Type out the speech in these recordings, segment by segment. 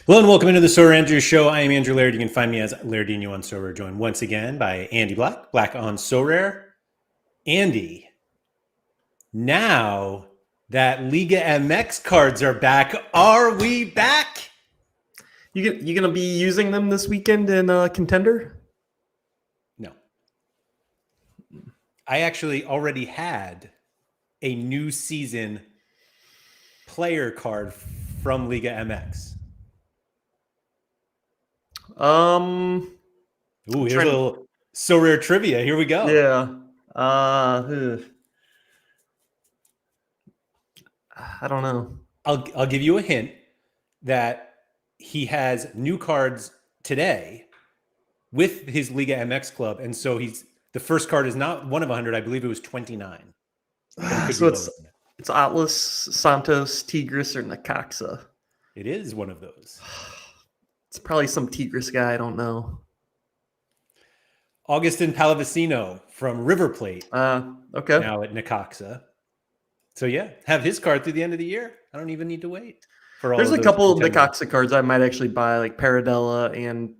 Hello and welcome into the SorareAndrews show. I am Andrew Laird. You can find me as Lairdino on Sorare, joined once again by Andy Black on Sorare. Andy, now that Liga MX cards are back, are we back? You gonna be using them this weekend in Contender? No. I actually already had a new season player card from Liga MX. Ooh, here's a little Sorare trivia. Here we go. Yeah. I don't know. I'll give you a hint that he has new cards today with his Liga MX club, and so the first card is not one of 100. I believe it was 29. So it's Atlas, Santos, Tigris, or Necaxa. It is one of those. It's probably some Tigris guy. I don't know. Augustin Palavecino from River Plate. Okay. Now at Necaxa. So yeah, have his card through the end of the year. I don't even need to wait for all. There's a couple of Necaxa cards I might actually buy, like Paradella and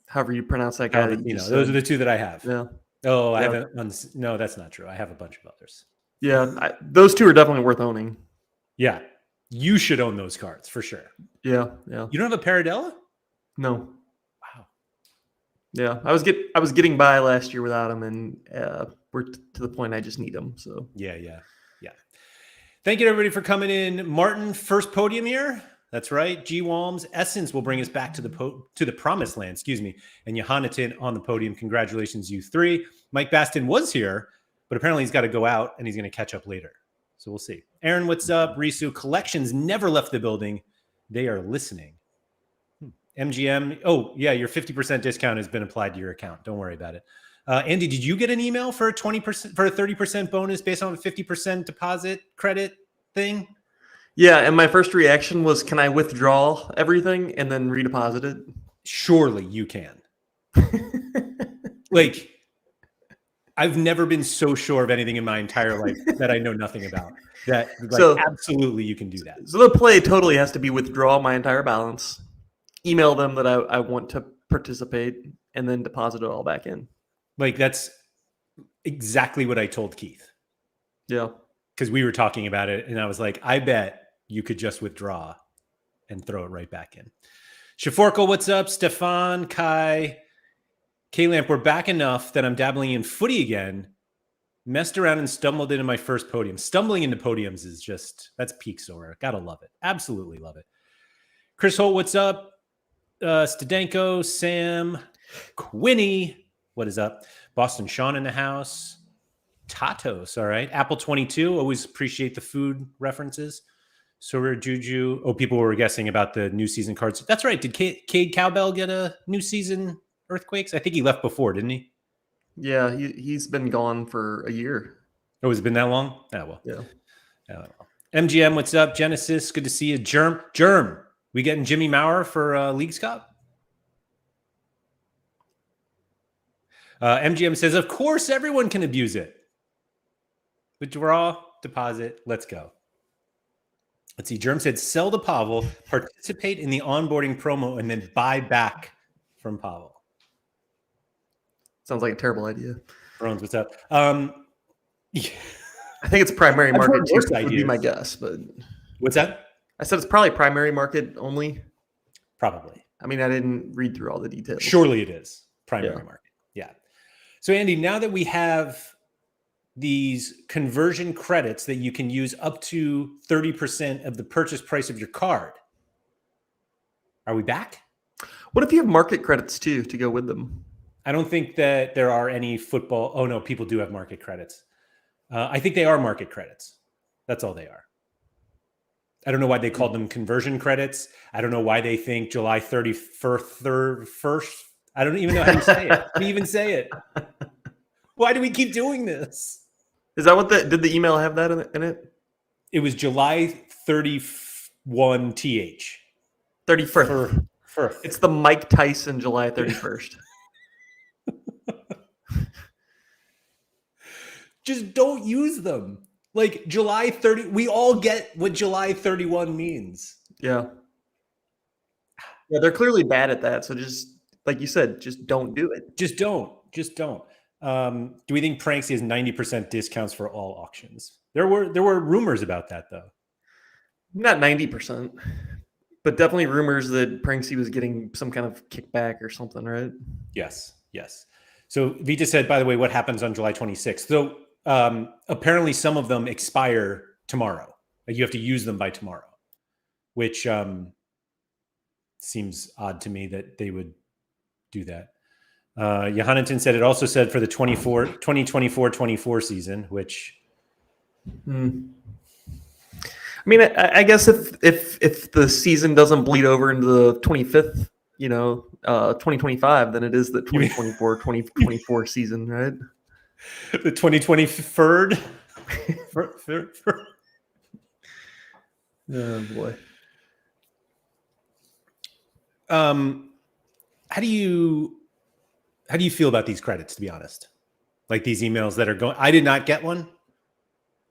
however you pronounce that guy. Those are the two that I have. Yeah. Oh, I haven't. No, that's not true. I have a bunch of others. Yeah, those two are definitely worth owning. Yeah, you should own those cards for sure. Yeah. You don't have a Paradella? No. Wow. Yeah, I was getting by last year without him, and we're to the point I just need him. So yeah. Thank you everybody for coming in. Martin, first podium here. That's right. G. Walms, Essence will bring us back to the promised land. Excuse me. And Johannatan on the podium. Congratulations, you three. Mike Baston was here, but apparently he's got to go out and he's going to catch up later. So we'll see. Aaron, what's up? Risu, Collections never left the building. They are listening. MGM. Oh, yeah, your 50% discount has been applied to your account. Don't worry about it. Andy, did you get an email for a 20% for a 30% bonus based on a 50% deposit credit thing? Yeah, and my first reaction was, can I withdraw everything and then redeposit it? Surely you can. Like, I've never been so sure of anything in my entire life that I know nothing about. That, absolutely you can do that. So the play totally has to be withdraw my entire balance, email them that I want to participate, and then deposit it all back in. Like, that's exactly what I told Keith. Yeah. Because we were talking about it, and I was like, I bet you could just withdraw and throw it right back in. Shaforko, what's up? Stefan, Kai, K-Lamp, we're back enough that I'm dabbling in footy again. Messed around and stumbled into my first podium. Stumbling into podiums is that's peak Sorare. Gotta love it. Absolutely love it. Chris Holt, what's up? Stadenko, Sam, Quinny, what is up? Boston Sean in the house. Tatos, all right. Apple 22, always appreciate the food references. Sorare Juju. Oh, people were guessing about the new season cards. That's right. Did Cade Cowbell get a new season Earthquakes? I think he left before, didn't he? Yeah, he's been gone for a year. Oh, has it been that long? Oh, well. Yeah. MGM, what's up? Genesis, good to see you. Germ, we getting Jimmy Maurer for Leagues Cup? MGM says, of course, everyone can abuse it. Withdraw, deposit, let's go. Let's see. Germ said, sell to Pavel, participate in the onboarding promo, and then buy back from Pavel. Sounds like a terrible idea. Brones, what's up? Yeah. I think it's primary market would be my guess, but what's that? I said it's probably primary market only. Probably. I mean, I didn't read through all the details. Surely it is primary market. Yeah. So Andy, now that we have these conversion credits that you can use up to 30% of the purchase price of your card, are we back? What if you have market credits too to go with them? I don't think that there are any football. Oh no, people do have market credits. I think they are market credits. That's all they are. I don't know why they called them conversion credits. I don't know why they think July 31st. I don't even know how you say it. How do you even say it? Why do we keep doing this? Is that what did the email have that in it? It was July 31 TH. 31st. Firth. It's the Mike Tyson July 31st. Just don't use them. Like July 30, we all get what July 31 means. Yeah. Yeah, they're clearly bad at that. So just like you said, just don't do it. Just don't. Just don't. Do we think Pranksy has 90% discounts for all auctions? There were rumors about that though. Not 90%, but definitely rumors that Pranksy was getting some kind of kickback or something, right? Yes, yes. So Vita said, by the way, what happens on July 26th? So apparently some of them expire tomorrow. Like you have to use them by tomorrow, which seems odd to me that they would do that. Johannington said it also said for the 2024-24 season, which I mean, I guess if the season doesn't bleed over into the 25th, 2025, then it is the 2024-2024 season, right? The 2023rd. Oh boy. How do you feel about these credits, to be honest? Like these emails that are going, I did not get one.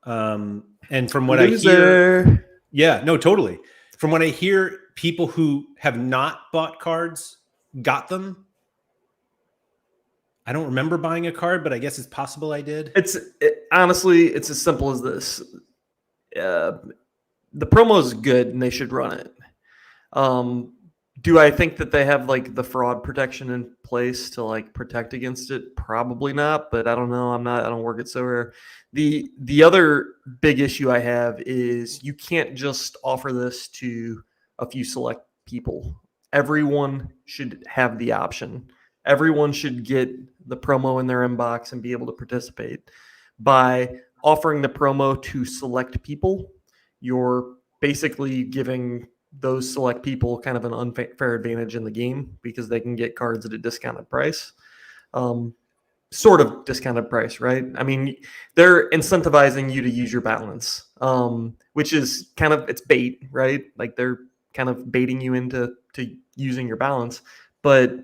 And from what I hear, yeah, no, totally. From what I hear, people who have not bought cards got them. I don't remember buying a card, but I guess it's possible I did. Honestly, it's as simple as this. The promo is good and they should run it. Do I think that they have like the fraud protection in place to like protect against it? Probably not, but I don't know. I don't work at Sorare. The other big issue I have is you can't just offer this to a few select people. Everyone should have the option. Everyone should get the promo in their inbox and be able to participate. By offering the promo to select people, you're basically giving those select people kind of an unfair advantage in the game because they can get cards at a discounted price. Sort of discounted price, right? I mean, they're incentivizing you to use your balance, which is kind of, it's bait, right? Like they're kind of baiting you into using your balance, but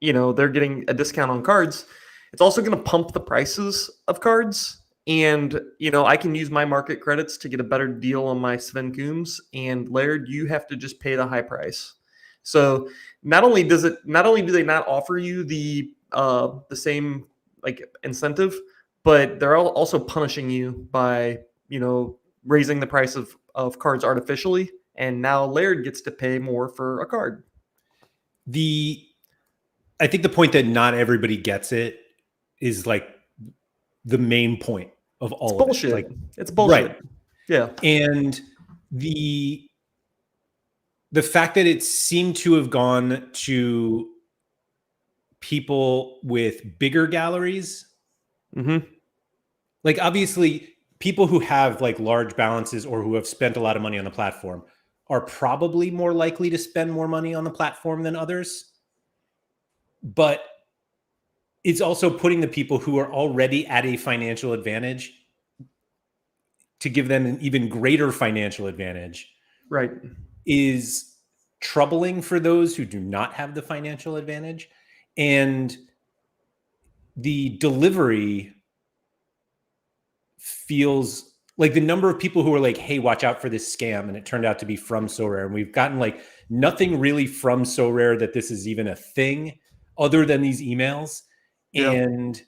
they're getting a discount on cards. It's also going to pump the prices of cards. And, I can use my market credits to get a better deal on my Sven Coombs, and Laird, you have to just pay the high price. So not only do they not offer you the same like incentive, but they're also punishing you by, raising the price of cards artificially. And now Laird gets to pay more for a card. I think the point that not everybody gets it is like the main point of all it's bullshit. Of it. Like, it's bullshit. Right. Yeah. And the fact that it seemed to have gone to people with bigger galleries, like obviously people who have like large balances or who have spent a lot of money on the platform are probably more likely to spend more money on the platform than others. But it's also putting the people who are already at a financial advantage to give them an even greater financial advantage. Right. Is troubling for those who do not have the financial advantage. And the delivery feels like the number of people who are like, hey, watch out for this scam. And it turned out to be from Sorare. And we've gotten like nothing really from Sorare that this is even a thing other than these emails. Yeah. And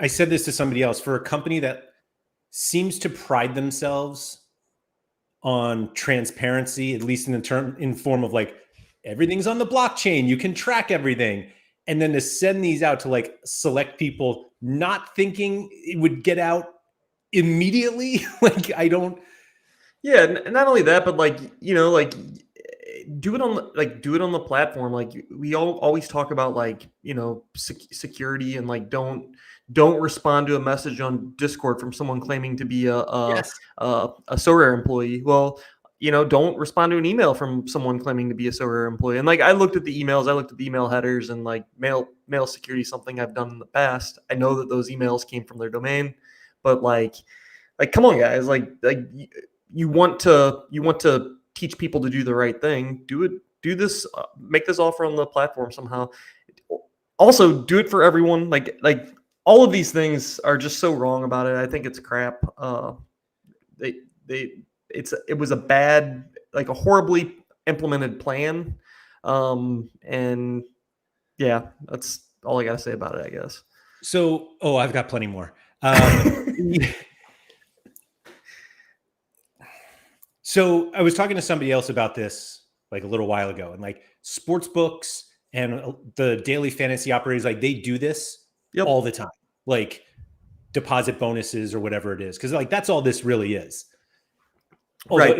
I said this to somebody else, for a company that seems to pride themselves on transparency, at least in form of like everything's on the blockchain, you can track everything, and then to send these out to like select people, not thinking it would get out immediately. Like I don't. Yeah, not only that, but like like do it on the platform. Like we always talk about like security and like don't respond to a message on Discord from someone claiming to be a Sorare employee. Well, don't respond to an email from someone claiming to be a Sorare employee. And like I looked at the emails, I looked at the email headers, and like mail security is something I've done in the past. I know that those emails came from their domain, but like come on, guys, like you want to teach people to do the right thing. Do this, make this offer on the platform somehow. Also, do it for everyone. Like all of these things are just so wrong about it. I think it's crap. It was a bad, like a horribly implemented plan. And yeah, that's all I got to say about it, I guess. So, I've got plenty more. So I was talking to somebody else about this like a little while ago, and like sports books and the daily fantasy operators, like they do this all the time, like deposit bonuses or whatever it is, because like that's all this really is. Although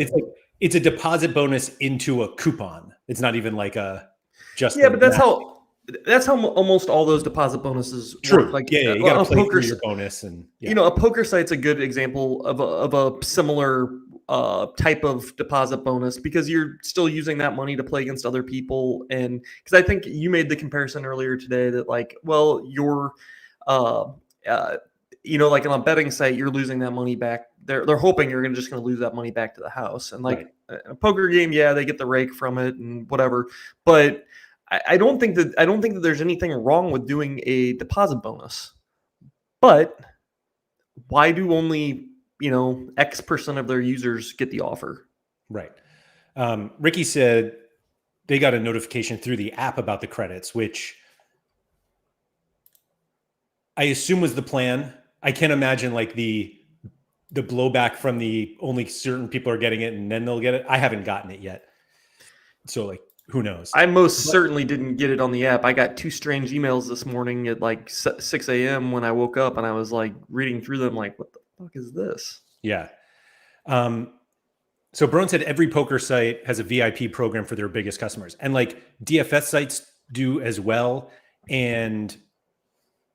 it's a deposit bonus into a coupon. It's not even like a just but that's how almost all those deposit bonuses work. Like you got to play through your bonus, and a poker site's a good example of a similar type of deposit bonus, because you're still using that money to play against other people. And because I think you made the comparison earlier today that like, well, you're like on a betting site, you're losing that money back. They're hoping you're just going to lose that money back to the house. And like a poker game, they get the rake from it and whatever. But I don't think that there's anything wrong with doing a deposit bonus. But why do only X percent of their users get the offer? Right. Ricky said they got a notification through the app about the credits, which I assume was the plan. I can't imagine like the blowback from the only certain people are getting it and then they'll get it. I haven't gotten it yet. So like, who knows? I certainly didn't get it on the app. I got 2 strange emails this morning at like 6 a.m. when I woke up, and I was like reading through them like, what the fuck is this? Yeah. So Brown said every poker site has a VIP program for their biggest customers, and like DFS sites do as well. And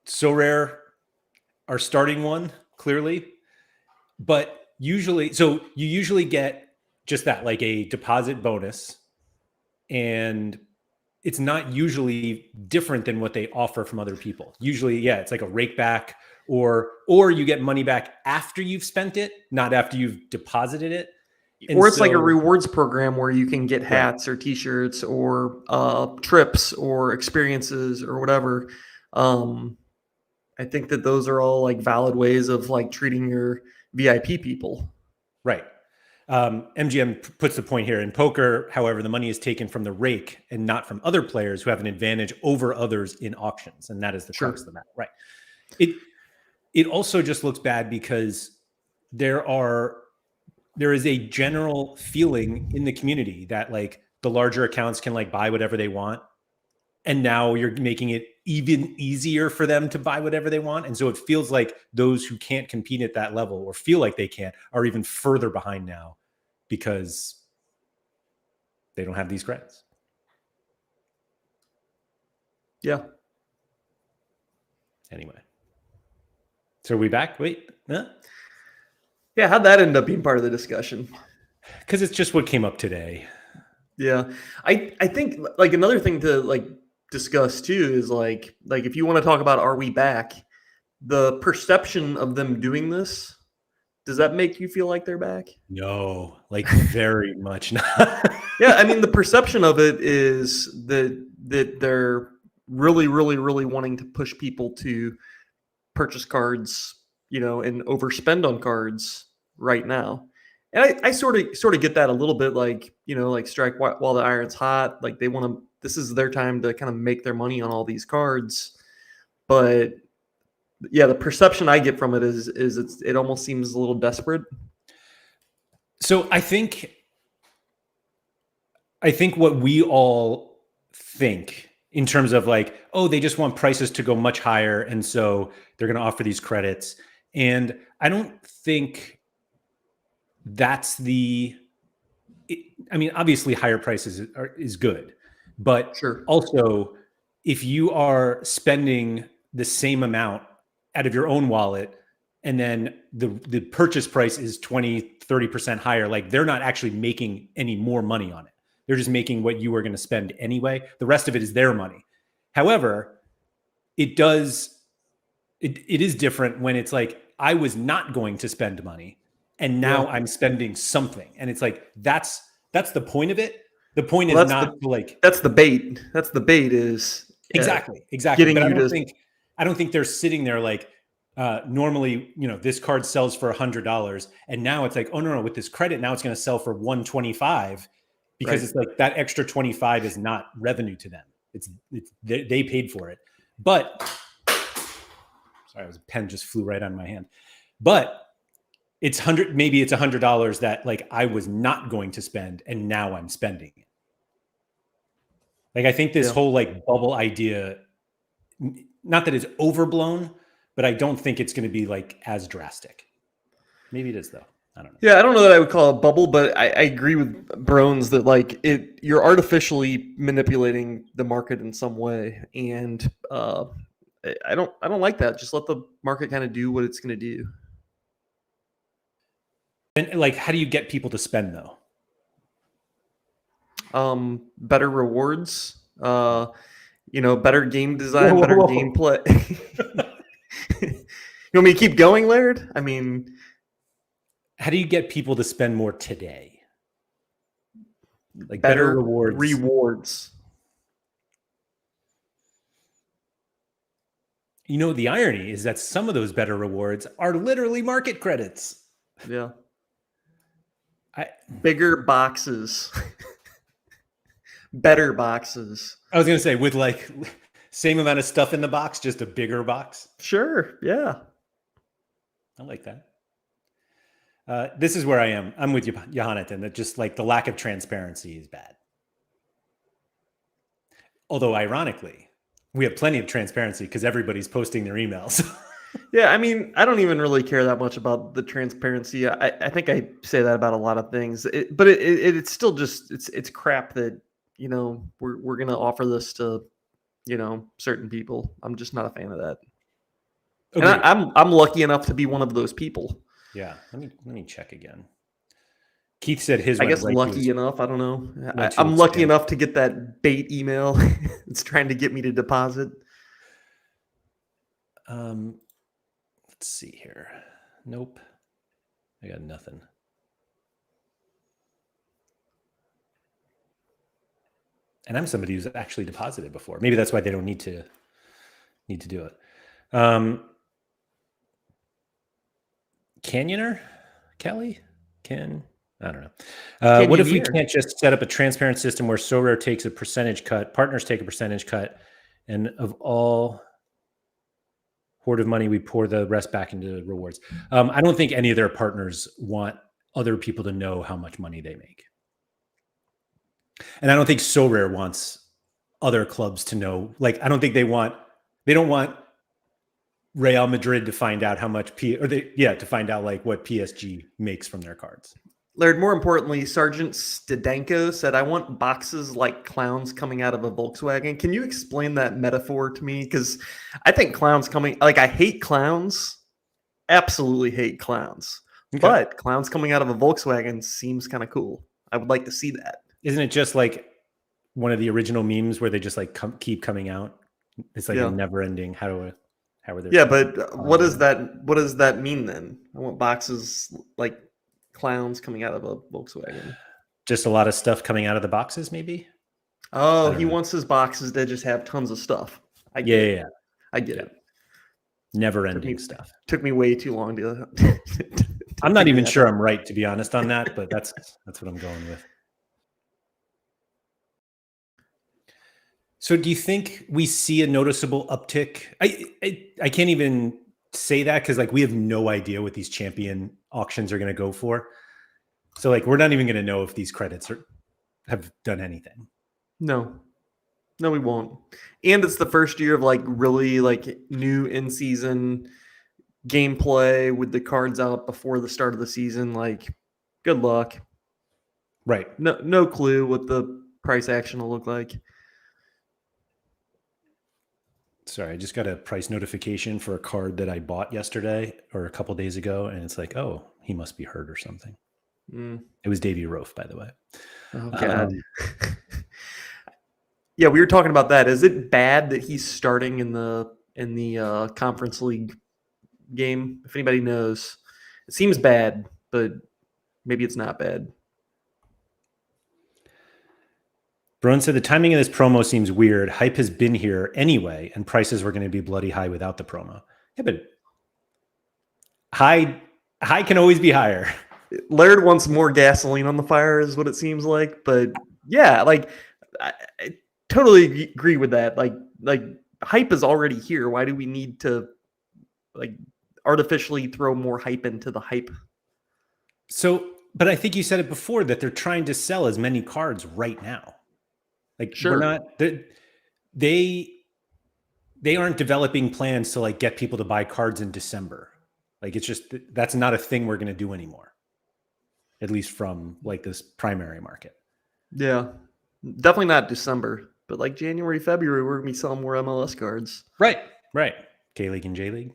Sorare are starting one clearly, but you usually get just that, like a deposit bonus, and it's not usually different than what they offer from other people. Usually, it's like a rake back, or you get money back after you've spent it, not after you've deposited it. And or it's like a rewards program where you can get hats or t-shirts or trips or experiences or whatever. I think that those are all like valid ways of like treating your VIP people. Right. MGM puts the point here. In poker, however, the money is taken from the rake and not from other players who have an advantage over others in auctions. And that is the crux of the matter. Right. It also just looks bad because there is a general feeling in the community that like the larger accounts can like buy whatever they want. And now you're making it even easier for them to buy whatever they want. And so it feels like those who can't compete at that level or feel like they can't are even further behind now because they don't have these credits. Yeah. Anyway. So are we back? Wait. Huh? Yeah, how'd that end up being part of the discussion? Because it's just what came up today. Yeah. I think like another thing to like discuss too is like if you want to talk about are we back, the perception of them doing this, does that make you feel like they're back? No, like very much not. Yeah, I mean the perception of it is that they're really, really, really wanting to push people to purchase cards, and overspend on cards right now. And I sort of get that a little bit, like, like strike while the iron's hot. Like this is their time to kind of make their money on all these cards. But yeah, the perception I get from it is it almost seems a little desperate. So I think what we all think in terms of like, oh, they just want prices to go much higher, and so they're going to offer these credits. And I don't think that's obviously higher prices is good, but also if you are spending the same amount out of your own wallet and then the purchase price is 20-30% higher, like they're not actually making any more money on it. They're just making what you were going to spend anyway. The rest of it is their money. However, it is different when it's like, I was not going to spend money and now I'm spending something. And it's like, that's the point of it. The point is not that's the bait. That's the bait is exactly. Getting but you I don't think they're sitting there like, normally, this card sells for $100 and now it's like, oh no, with this credit, now it's going to sell for $125. because Right. it's like that extra 25 is not revenue to them. It's they paid for it. But sorry, a pen just flew right on my hand. But it's maybe it's $100 that like I was not going to spend and now I'm spending it. Like I think this whole like bubble idea, not that it's overblown, but I don't think it's going to be like as drastic. Maybe it is though. I don't know. Yeah, I don't know that I would call it a bubble, but I agree with Brones that like you're artificially manipulating the market in some way, and I don't like that. Just let the market kind of do what it's going to do. And like, how do you get people to spend though? Better rewards, better game design, better gameplay. You want me to keep going, Laird? I mean, how do you get people to spend more today? Like better rewards. Rewards. You know, the irony is that some of those better rewards are literally market credits. Yeah. Bigger boxes. Better boxes. I was going to say with like same amount of stuff in the box, just a bigger box. Sure. Yeah. I like that. This is where I am. I'm with you, Jonathan, that just like the lack of transparency is bad. Although ironically, we have plenty of transparency because everybody's posting their emails. Yeah, I mean, I don't even really care that much about the transparency. I think I say that about a lot of things, but it's still just it's crap that we're gonna offer this to certain people. I'm just not a fan of that. Okay. And I'm lucky enough to be one of those people. Yeah, let me check again. Keith said his. I guess lucky enough. I don't know. I'm lucky enough to get that bait email. It's trying to get me to deposit. Let's see here. Nope. I got nothing. And I'm somebody who's actually deposited before. Maybe that's why they don't need to do it. Canyoner? Kelly? I don't know. What if we can't just set up a transparent system where Sorare takes a percentage cut, partners take a percentage cut, and of all hoard of money, we pour the rest back into rewards? I don't think any of their partners want other people to know how much money they make. And I don't think Sorare wants other clubs to know. Like, I don't think they don't want Real Madrid to find out how much to find out like what PSG makes from their cards. Laird, more importantly, Sergeant Stadenko said, I want boxes like clowns coming out of a Volkswagen. Can you explain that metaphor to me? Because I think clowns I hate clowns. Absolutely hate clowns. Okay. But clowns coming out of a Volkswagen seems kind of cool. I would like to see that. Isn't it just like one of the original memes where they just like keep coming out? It's like a never ending. How are they? Yeah, but what does that mean then? I want boxes like clowns coming out of a Volkswagen. Just a lot of stuff coming out of the boxes, maybe. Oh, he wants his boxes to just have tons of stuff. I get it. Never ending stuff. Took me way too long to. I'm not even sure I'm right, to be honest, on that, but that's what I'm going with. So do you think we see a noticeable uptick? I can't even say that because like we have no idea what these champion auctions are going to go for. So like we're not even going to know if these credits have done anything. No, we won't. And it's the first year of like really like new in-season gameplay with the cards out before the start of the season. Like, good luck. Right. No clue what the price action will look like. Sorry, I just got a price notification for a card that I bought yesterday or a couple days ago, and it's like, oh, he must be hurt or something. It was Davey Rofe, by the way. Oh, God. Yeah, we were talking about that. Is it bad that he's starting in the Conference League game? If anybody knows, it seems bad, but maybe it's not bad. Brown said the timing of this promo seems weird. Hype has been here anyway, and prices were going to be bloody high without the promo. Yeah, but high can always be higher. Laird wants more gasoline on the fire, is what it seems like. But Yeah, like I totally agree with that. Like hype is already here. Why do we need to like artificially throw more hype into the hype? So, but I think you said it before that they're trying to sell as many cards right now. Like we're Sure. not they they aren't developing plans to like get people to buy cards in December. Like it's just that's not a thing we're going to do anymore. At least from like this primary market. Yeah. Definitely not December, but like January, February, we're gonna be selling more MLS cards. Right. Right. K League and J League.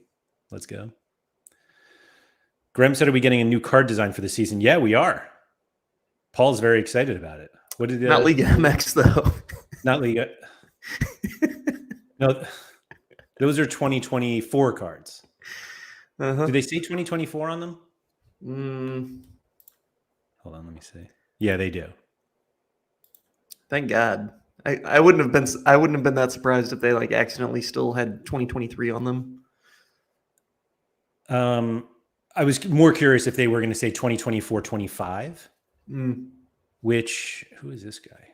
Let's go. Graham said, "Are we getting a new card design for the season?" Yeah, we are. Paul's very excited about it. What did Not Liga MX though. not Liga? No, those are 2024 cards. Uh-huh. Do they say 2024 on them? Hold on, let me see. Yeah, they do. Thank God. I wouldn't have been that surprised if they like accidentally still had 2023 on them. I was more curious if they were going to say 2024-25, which who is this guy?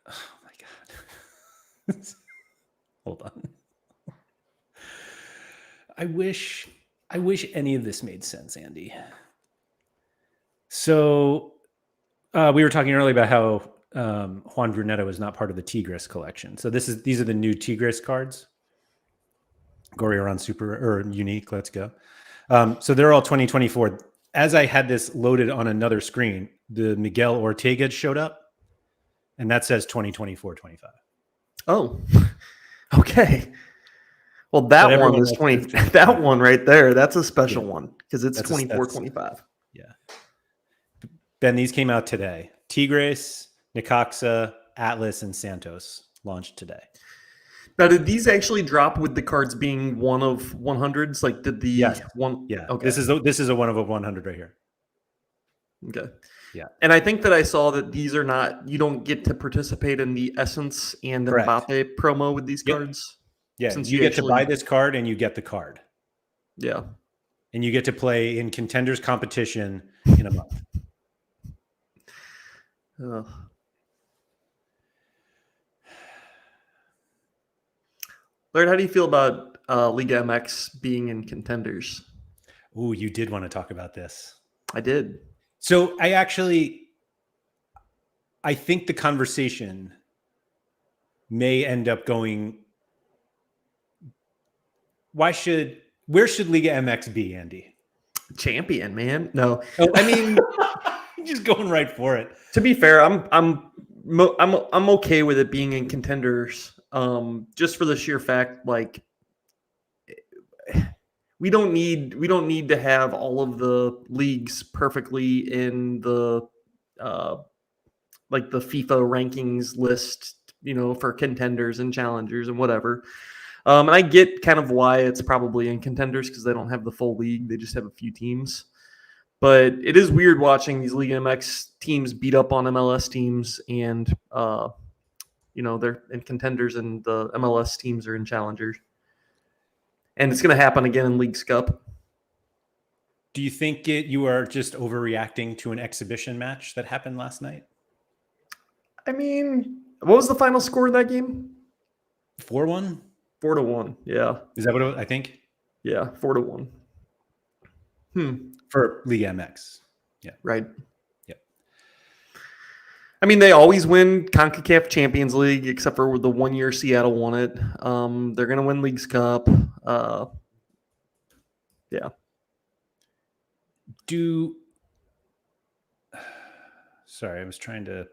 Oh my God. Hold on. I wish any of this made sense, Andy. So we were talking earlier about how Juan Brunetto is not part of the Tigres collection. So these are the new Tigres cards. Gorillon Super or Unique. Let's go. So they're all 2024. As I had this loaded on another screen, the Miguel Ortega showed up, and that says 2024-25. Oh, okay. Well, that one is 20. That one right there, that's a special one because it's 24-25. Yeah. Ben, these came out today. Tigres, Necaxa, Atlas, and Santos launched today. Now, did these actually drop with the cards being one of 100s? Like, did the one? Yeah. Okay. This is a one of a 100 right here. Okay. Yeah. And I think that I saw that these are not. You don't get to participate in the Essence and Mbappe promo with these cards. Yeah. Since you get to buy this card and you get the card. Yeah. And you get to play in Contenders competition in a month. Laird, how do you feel about Liga MX being in Contenders? Ooh, you did want to talk about this. I did. So I think the conversation may end up going, where should Liga MX be, Andy? Champion, man. No, I mean, just going right for it. To be fair, I'm okay with it being in Contenders, just for the sheer fact, like we don't need to have all of the leagues perfectly in the like the FIFA rankings list, for contenders and challengers and whatever. And I get kind of why it's probably in Contenders because they don't have the full league; they just have a few teams. But it is weird watching these Liga MX teams beat up on MLS teams, and they're in Contenders, and the MLS teams are in challengers. And it's going to happen again in Leagues Cup. Do you think you are just overreacting to an exhibition match that happened last night? I mean, what was the final score of that game? 4-1? 4-1, yeah. Is that what I think? Yeah, 4-1. For Liga MX. Yeah. Right. Yep. I mean, they always win CONCACAF Champions League, except for the 1 year Seattle won it. They're going to win Leagues Cup. Yeah. Sorry, I was trying to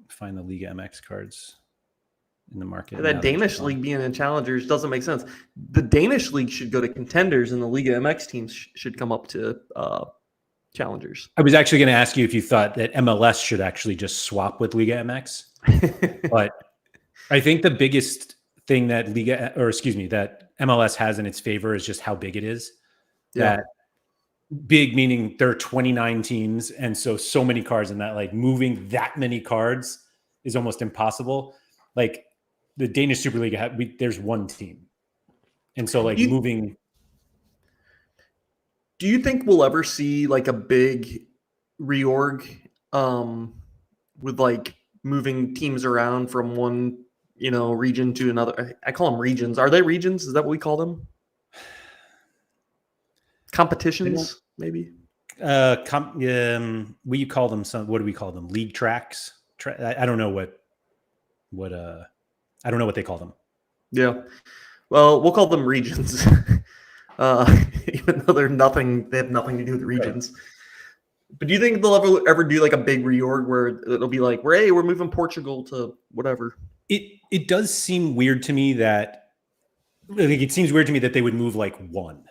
find the Liga MX cards in the market. That Danish league being in challengers doesn't make sense. The Danish league should go to Contenders, and the Liga MX teams should come up to challengers. I was actually going to ask you if you thought that MLS should actually just swap with Liga MX, but I think the biggest thing that that MLS has in its favor is just how big it is. Yeah. That big meaning there are 29 teams, and so many cards, and that like moving that many cards is almost impossible. Like the Danish Super League, there's one team, and so like moving. Do you think we'll ever see like a big reorg with like moving teams around from one, region to another. I call them regions. Are they regions? Is that what we call them? Competitions, maybe. What you call them? What do we call them? League tracks. I don't know what. I don't know what they call them. Yeah. Well, we'll call them regions. Even though they have nothing to do with regions. Right. But do you think they'll ever do like a big reorg where it'll be like, we're moving Portugal to whatever? It does seem weird to me that it seems weird to me that they would move like one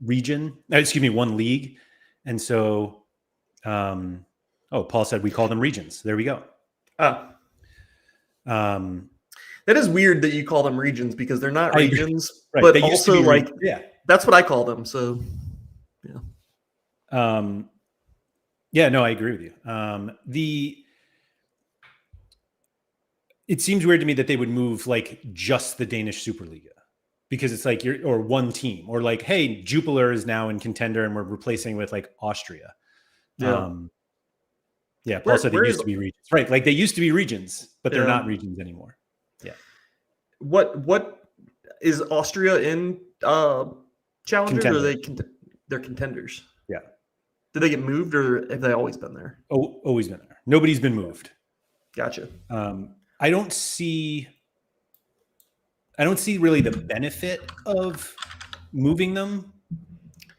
region. Excuse me, one league. And so, Paul said we call them regions. There we go. That is weird that you call them regions because they're not regions, right. But also like, that's what I call them. So, yeah. No, I agree with you. It seems weird to me that they would move like just the Danish Superliga because it's like or one team or like, hey, Jupiler is now in contender and we're replacing with like Austria. Yeah. Paul said they used to be regions, right? Like they used to be regions, but they're not regions anymore. Yeah. What is Austria in challengers or are they're contenders? Yeah. Did they get moved or have they always been there? Oh, always been there. Nobody's been moved. Gotcha. I don't see really the benefit of moving them.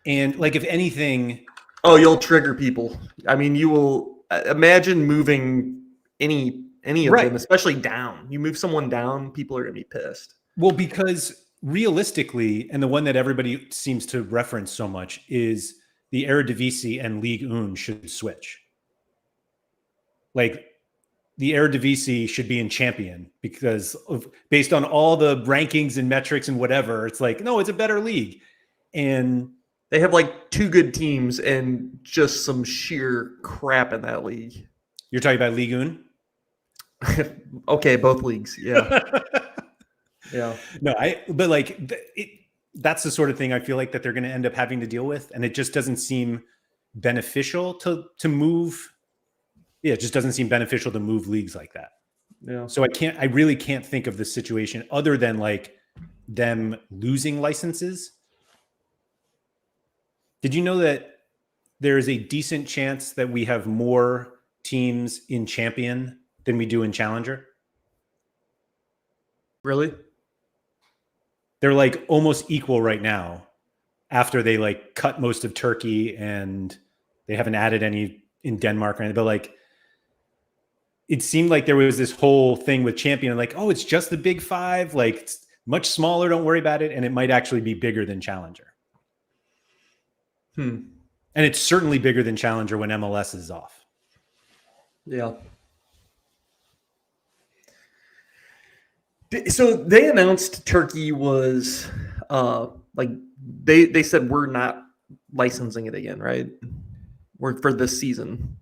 And like, if anything, you'll trigger people. I mean, you will imagine moving any of them, especially down. You move someone down, people are going to be pissed. Well, because realistically, and the one that everybody seems to reference so much is the Eredivisie and Ligue 1 should switch. Like the Eredivisie should be in champion because based on all the rankings and metrics and whatever, it's like, no, it's a better league. And they have like two good teams and just some sheer crap in that league. You're talking about Ligue 1? Okay, both leagues. Yeah. Yeah. No, but like that's the sort of thing I feel like that they're going to end up having to deal with. And it just doesn't seem beneficial to move. Yeah, it just doesn't seem beneficial to move leagues like that. Yeah. So I really can't think of the situation other than like them losing licenses. Did you know that there is a decent chance that we have more teams in champion than we do in challenger? Really? They're like almost equal right now after they like cut most of Turkey and they haven't added any in Denmark or anything. But like, it seemed like there was this whole thing with champion, like, oh, it's just the big five, like it's much smaller. Don't worry about it. And it might actually be bigger than challenger. And it's certainly bigger than challenger when MLS is off. Yeah. So they announced Turkey was like they said we're not licensing it again, right? We're for this season.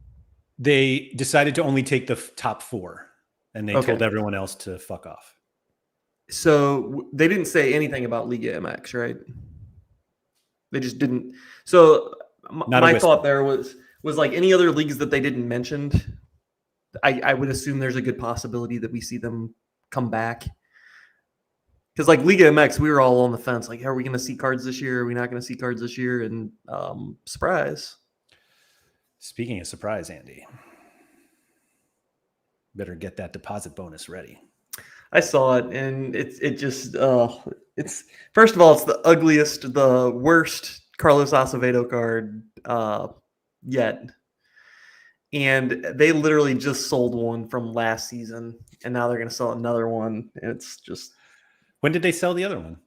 They decided to only take the top four, and they told everyone else to fuck off. So they didn't say anything about Liga MX, right? They just didn't. So my thought there was like any other leagues that they didn't mention. I would assume there's a good possibility that we see them come back. Because like Liga MX, we were all on the fence. Like, are we going to see cards this year? Are we not going to see cards this year? And surprise. Speaking of surprise, Andy, better get that deposit bonus ready. I saw it, and it's first of all, it's the ugliest, the worst Carlos Acevedo card yet. And they literally just sold one from last season, and now they're going to sell another one. It's just... When did they sell the other one?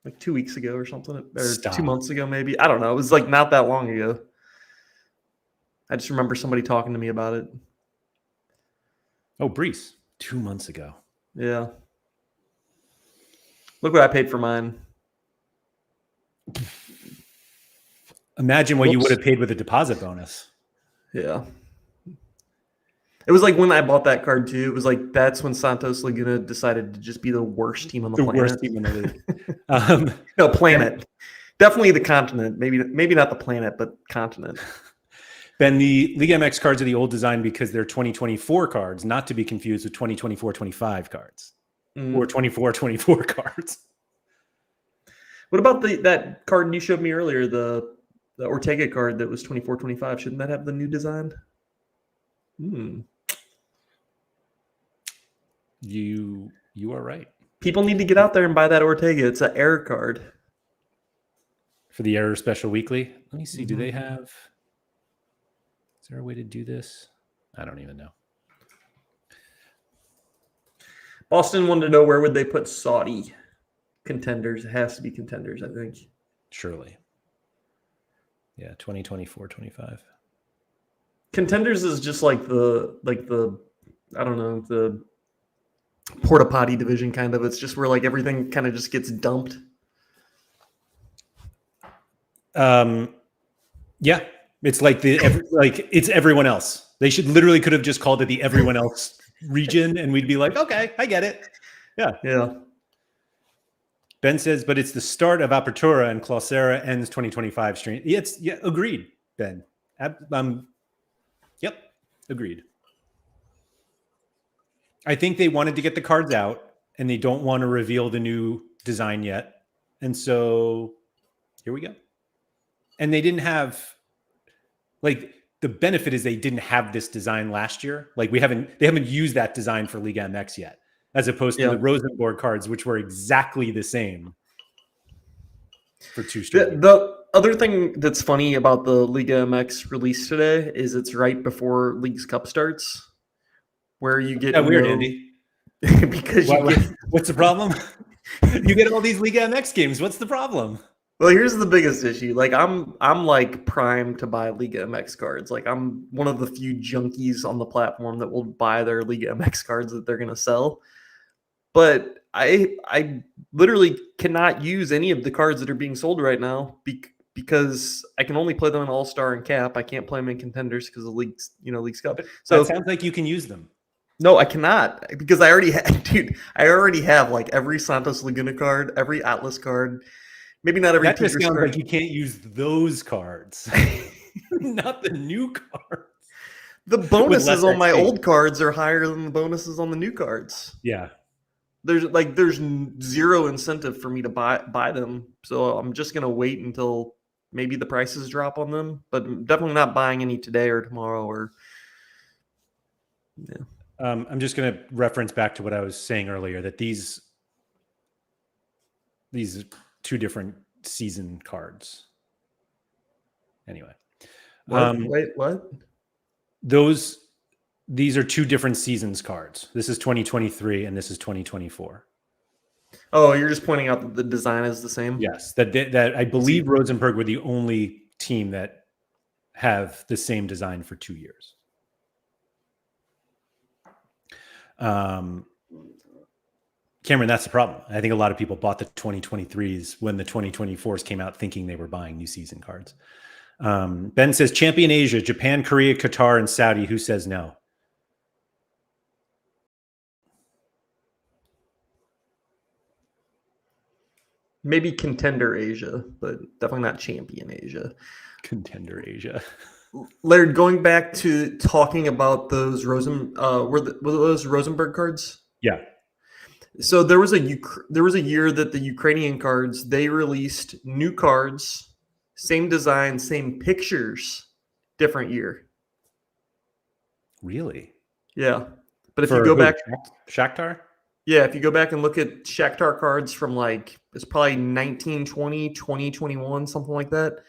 Like 2 weeks ago or something, or 2 months ago, maybe. I don't know. It was like not that long ago. I just remember somebody talking to me about it. Oh, Brees, 2 months ago. Yeah. Look what I paid for mine. Imagine what you would have paid with a deposit bonus. Yeah. It was like when I bought that card too. It was like that's when Santos Laguna decided to just be the worst team on the planet. The worst team in the league. No, planet. Definitely the continent. Maybe not the planet, but continent. Ben, the Liga MX cards are the old design because they're 2024 cards, not to be confused with 2024-25 cards or 24-24 cards. What about that card you showed me earlier, the Ortega card that was 24-25? Shouldn't that have the new design? You are right. People need to get out there and buy that Ortega. It's an error card. For the Error Special Weekly. Let me see. Do they have... Is there a way to do this? I don't even know. Boston wanted to know where would they put Saudi contenders. It has to be contenders, I think. Surely. Yeah, 2024-25. Contenders is just like the I don't know, the porta potty division kind of. It's just where like everything kind of just gets dumped. Yeah, it's like it's everyone else. They could have just called it the everyone else region, and we'd be like, okay, I get it. Yeah. Ben says, but it's the start of Apertura and Clausura ends 2025 stream. Agreed, Ben. Yep, agreed. I think they wanted to get the cards out, and they don't want to reveal the new design yet, and so here we go. And they didn't have, like, the benefit is they didn't have this design last year. Like they haven't used that design for Liga MX yet, as opposed to the Rosenborg cards, which were exactly the same for 2 straight. The other thing that's funny about the Liga MX release today is it's right before League's Cup starts, where you get weird, Andy. because what's the problem? You get all these Liga MX games. What's the problem? Well, here's the biggest issue. Like I'm like primed to buy Liga MX cards. Like I'm one of the few junkies on the platform that will buy their Liga MX cards that they're going to sell. But I literally cannot use any of the cards that are being sold right now because I can only play them in All-Star and Cap. I can't play them in Contenders because of League's Cup. So it sounds like you can use them. No, I cannot because I already have like every Santos Laguna card, every Atlas card. Maybe not every. That just sounds like you can't use those cards, not the new cards. The bonuses on my old cards are higher than the bonuses on the new cards. Yeah, there's zero incentive for me to buy them, so I'm just gonna wait until maybe the prices drop on them. But I'm definitely not buying any today or tomorrow or. Yeah. I'm just gonna reference back to what I was saying earlier that these 2 different season cards. Anyway. Wait, what? These are 2 different seasons cards. This is 2023 and this is 2024. Oh, you're just pointing out that the design is the same? Yes. That I believe Rosenborg were the only team that have the same design for 2 years. Cameron, that's the problem. I think a lot of people bought the 2023s when the 2024s came out thinking they were buying new season cards. Ben says Champion Asia, Japan, Korea, Qatar, and Saudi. Who says no? Maybe Contender Asia, but definitely not Champion Asia. Contender Asia. Laird, going back to talking about those were those Rosenborg cards? Yeah. So there was a year that the Ukrainian cards, they released new cards, same design, same pictures, different year. Really? Yeah. But if you go back, Shakhtar? Yeah, if you go back and look at Shakhtar cards from like it's probably 1920, 2021, something like that.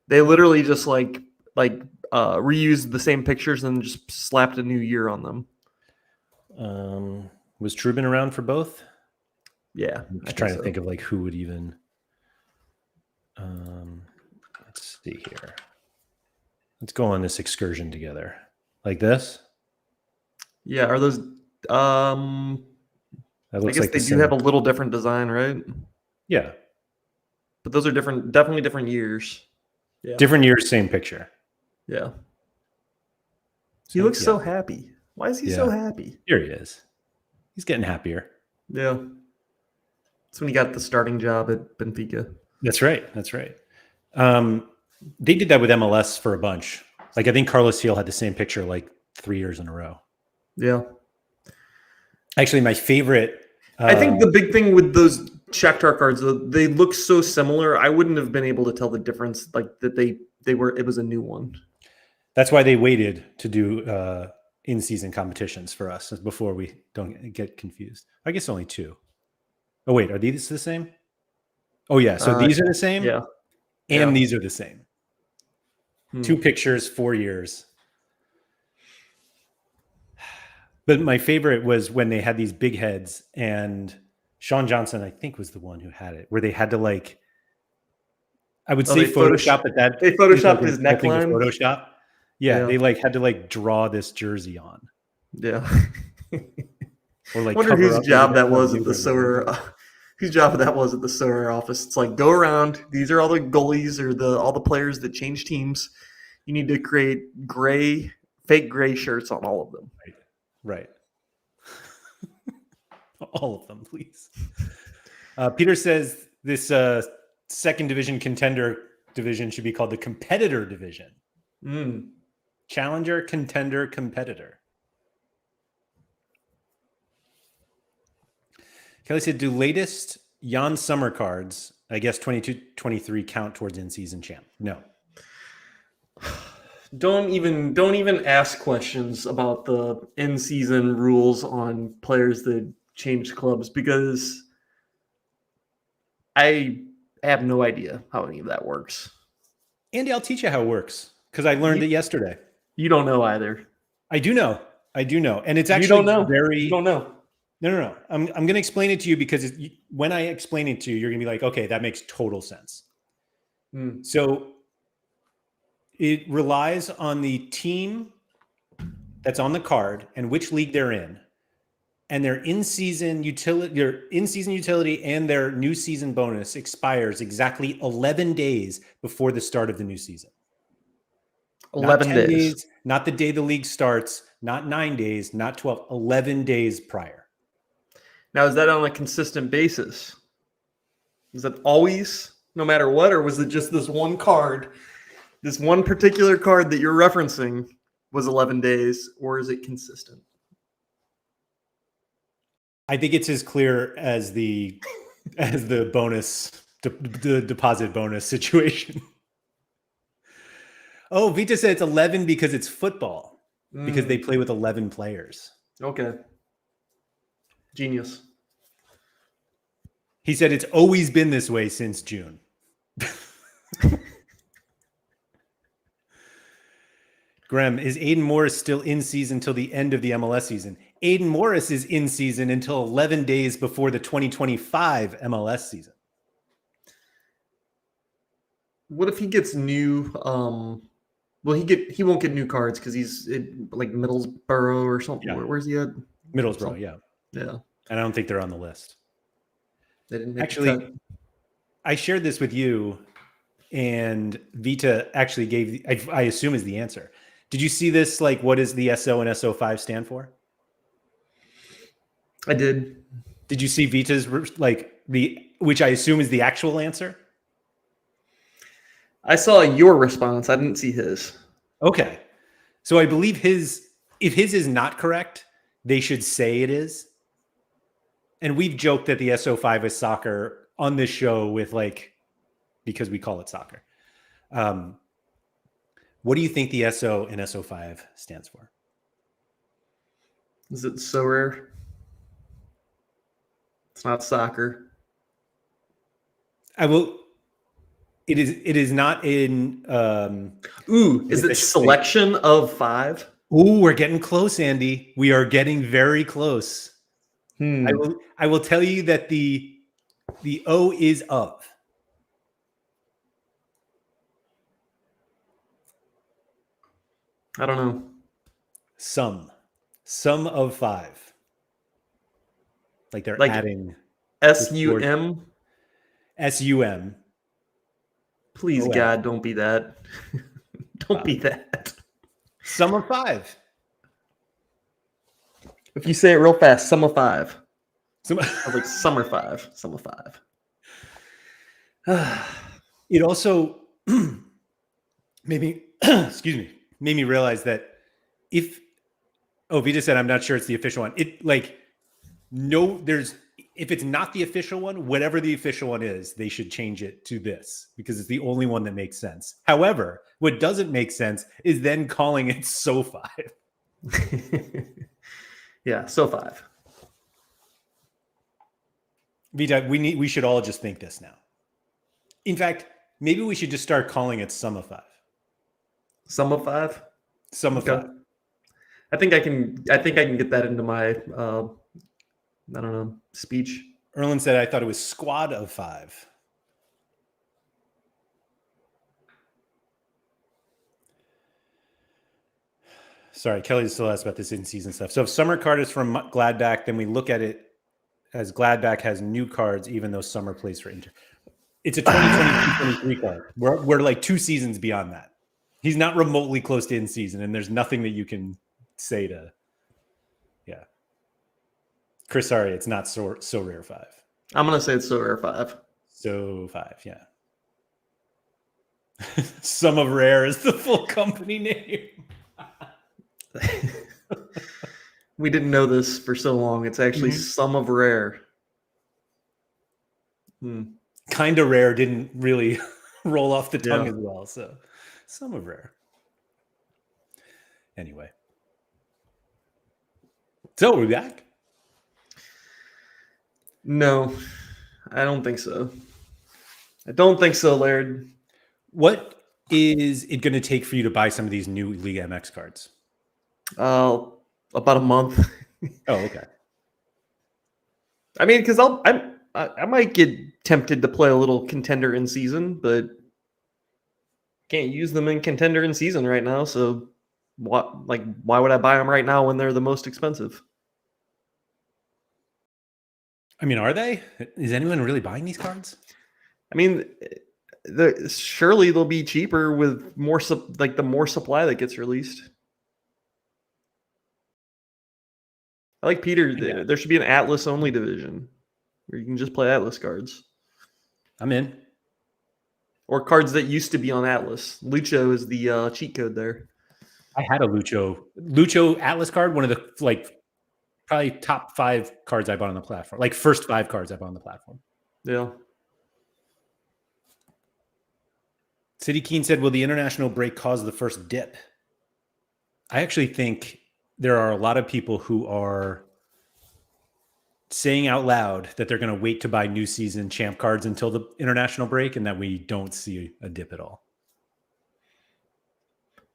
They literally just reused the same pictures and just slapped a new year on them. Was Trubin around for both? Yeah. I'm trying to think of like who would even. Let's see here. Let's go on this excursion together. Like this? Yeah. Are those? I guess like they do have a little different design, right? Yeah. But those are different, definitely different years. Yeah. Different years, same picture. Yeah. He looks so happy. Why is he so happy? Here he is. He's getting happier. Yeah. That's when he got the starting job at Benfica. That's right. That's right. They did that with MLS for a bunch. Like I think Carlos Steele had the same picture like 3 years in a row. Yeah. Actually, my favorite. I think the big thing with those Shakhtar cards, they look so similar. I wouldn't have been able to tell the difference, like that they were. It was a new one. That's why they waited to do in-season competitions for us before we don't get confused. I guess only 2. Oh wait, are these the same? Oh yeah, so these are the same. Yeah. And Yeah. these are the same. 2 pictures, 4 years. But my favorite was when they had these big heads, and Sean Johnson, I think, was the one who had it, where they had to like, I would say Photoshop, but that they is photoshopped like his a thing to neckline. Photoshop. Yeah, Yeah. they like had to like draw this jersey on, Yeah. or like I wonder cover whose up. job that was at Maybe the that's how they were doing Sorare. Whose job that was at the Sorare office? It's like, go around. These are all the goalies or all the players that change teams. You need to create fake gray shirts on all of them. it. Right. All of them, please. Peter says this second division contender division should be called the competitor division. Challenger, contender, competitor. Kelly said, do latest Jan Summer cards, I guess 22-23, count towards in-season champ? No. Don't even ask questions about the in-season rules on players that change clubs, because I have no idea how any of that works. Andy, I'll teach you how it works because I learned it yesterday. You don't know either. I do know. And it's actually You don't know. very. You don't know. No. I'm going to explain it to you because when I explain it to you, you're going to be like, okay, that makes total sense. So it relies on the team that's on the card and which league they're in, and their in-season utility and their new season bonus expires exactly 11 days before the start of the new season. 11 not 10 days. Not the day the league starts, not 9 days, not 12, 11 days prior. Now, is that on a consistent basis? Is it always, no matter what, or was it just this one card, this one particular card that you're referencing was 11 days, or is it consistent? I think it's as clear as the bonus, the deposit bonus situation. Oh, Vita said it's 11 because it's football, because they play with 11 players. Okay. Genius. He said it's always been this way since June. Graham, is Aiden Morris still in season until the end of the MLS season? Aiden Morris is in season until 11 days before the 2025 MLS season. What if he gets new? Well, he won't get new cards because he's like Middlesbrough or something. Yeah. Where's he at? Middlesbrough, yeah. Yeah. And I don't think they're on the list. They didn't make Actually, I shared this with you, and Vita actually gave, I assume, is the answer. Did you see this? Like, what does the SO and SO5 stand for? I did. Did you see Vita's, which I assume is the actual answer? I saw your response. I didn't see his. Okay. So I believe if his is not correct, they should say it is. And we've joked that the SO5 is soccer on this show because we call it soccer. What do you think the SO and SO5 stands for? Is it Sorare? It's not soccer. It is not in. Is it selection of 5? Ooh, we're getting close, Andy. We are getting very close. I will tell you that the O is of. I don't know. Sum of 5. Like they're adding SUM. SUM. Please, God, don't be that. Don't be that. Sum of 5. If you say it real fast, sum of 5. Like summer 5. Sum of 5. It also maybe excuse me. made me realize that if Vita said, I'm not sure it's the official one. If it's not the official one, whatever the official one is, they should change it to this because it's the only one that makes sense. However, what doesn't make sense is then calling it So5. Yeah, So5. Vita, we should all just think this now. In fact, maybe we should just start calling it Sum of 5. Sum of 5? Sum of 5. I think I can get that into my I don't know, speech. Erlen said I thought it was Squad of 5. Sorry, Kelly still asked about this in-season stuff. So if summer card is from Gladbach, then we look at it as Gladbach has new cards, even though summer plays for Inter. It's a 2022-23 card. We're like 2 seasons beyond that. He's not remotely close to in-season, and there's nothing that you can say to. Yeah. Chris, sorry, it's not Sorare 5. I'm going to say it's Sorare 5. So5, yeah. Sum of Rare is the full company name. We didn't know this for so long. It's actually Sum of Rare. Kind of Rare didn't really roll off the tongue as well. So Sum of Rare. Anyway. So we're back? No, I don't think so. I don't think so, Laird. What is it going to take for you to buy some of these new Liga MX cards? About a month. Oh, okay. I mean, because I might get tempted to play a little contender in season, but can't use them in contender in season right now. So, why would I buy them right now when they're the most expensive? I mean, are they? Is anyone really buying these cards? I mean, surely they'll be cheaper with more the more supply that gets released. I like Peter. Yeah. There should be an Atlas only division where you can just play Atlas cards. I'm in. Or cards that used to be on Atlas. Lucho is the cheat code there. I had a Lucho Atlas card, one of the probably top 5 cards I bought on the platform. Like first 5 cards I bought on the platform. Yeah. City Keen said, will the international break cause the first dip? I actually think there are a lot of people who are saying out loud that they're going to wait to buy new season champ cards until the international break and that we don't see a dip at all.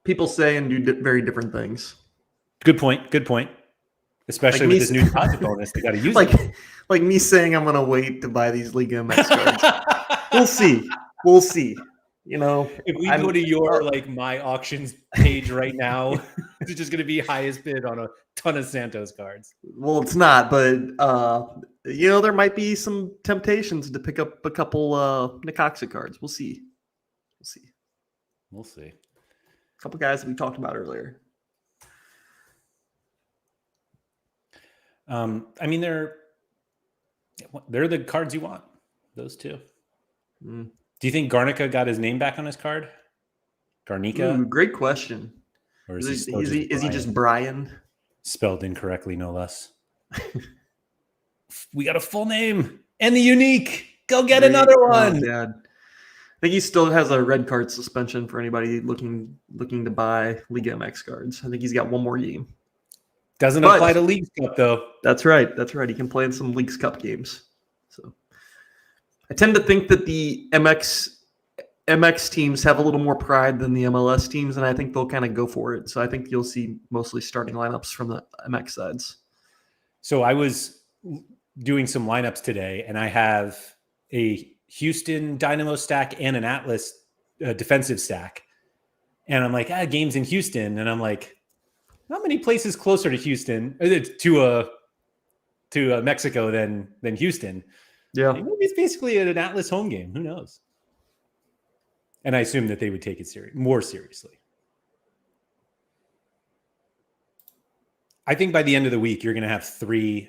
People say and do very different things. Good point. Especially with this new deposit bonus, they got to use it. Like me saying I'm going to wait to buy these Liga MX cards. We'll see. You know, if we go to your my auctions page right now, it's just going to be highest bid on a ton of Santos cards. Well, it's not, but there might be some temptations to pick up a couple Necaxa cards. We'll see. A couple guys that we talked about earlier. I mean, they're the cards you want. Those two. Do you think Garnica got his name back on his card? Garnica? Ooh, great question. Or is he just Brian? Spelled incorrectly, no less. We got a full name and the unique. Go get another one. Oh, Dad. I think he still has a red card suspension for anybody looking to buy Liga MX cards. I think he's got one more game. Doesn't apply to Leagues Cup, though. That's right. He can play in some Leagues Cup games. So I tend to think that the MX teams have a little more pride than the MLS teams, and I think they'll kind of go for it. So I think you'll see mostly starting lineups from the MX sides. So I was doing some lineups today, and I have a Houston Dynamo stack and an Atlas defensive stack. And I'm like, games in Houston. And I'm like, not many places closer to Houston, to Mexico than Houston. Yeah. Maybe it's basically an Atlas home game. Who knows? And I assume that they would take it more seriously. I think by the end of the week, you're going to have 3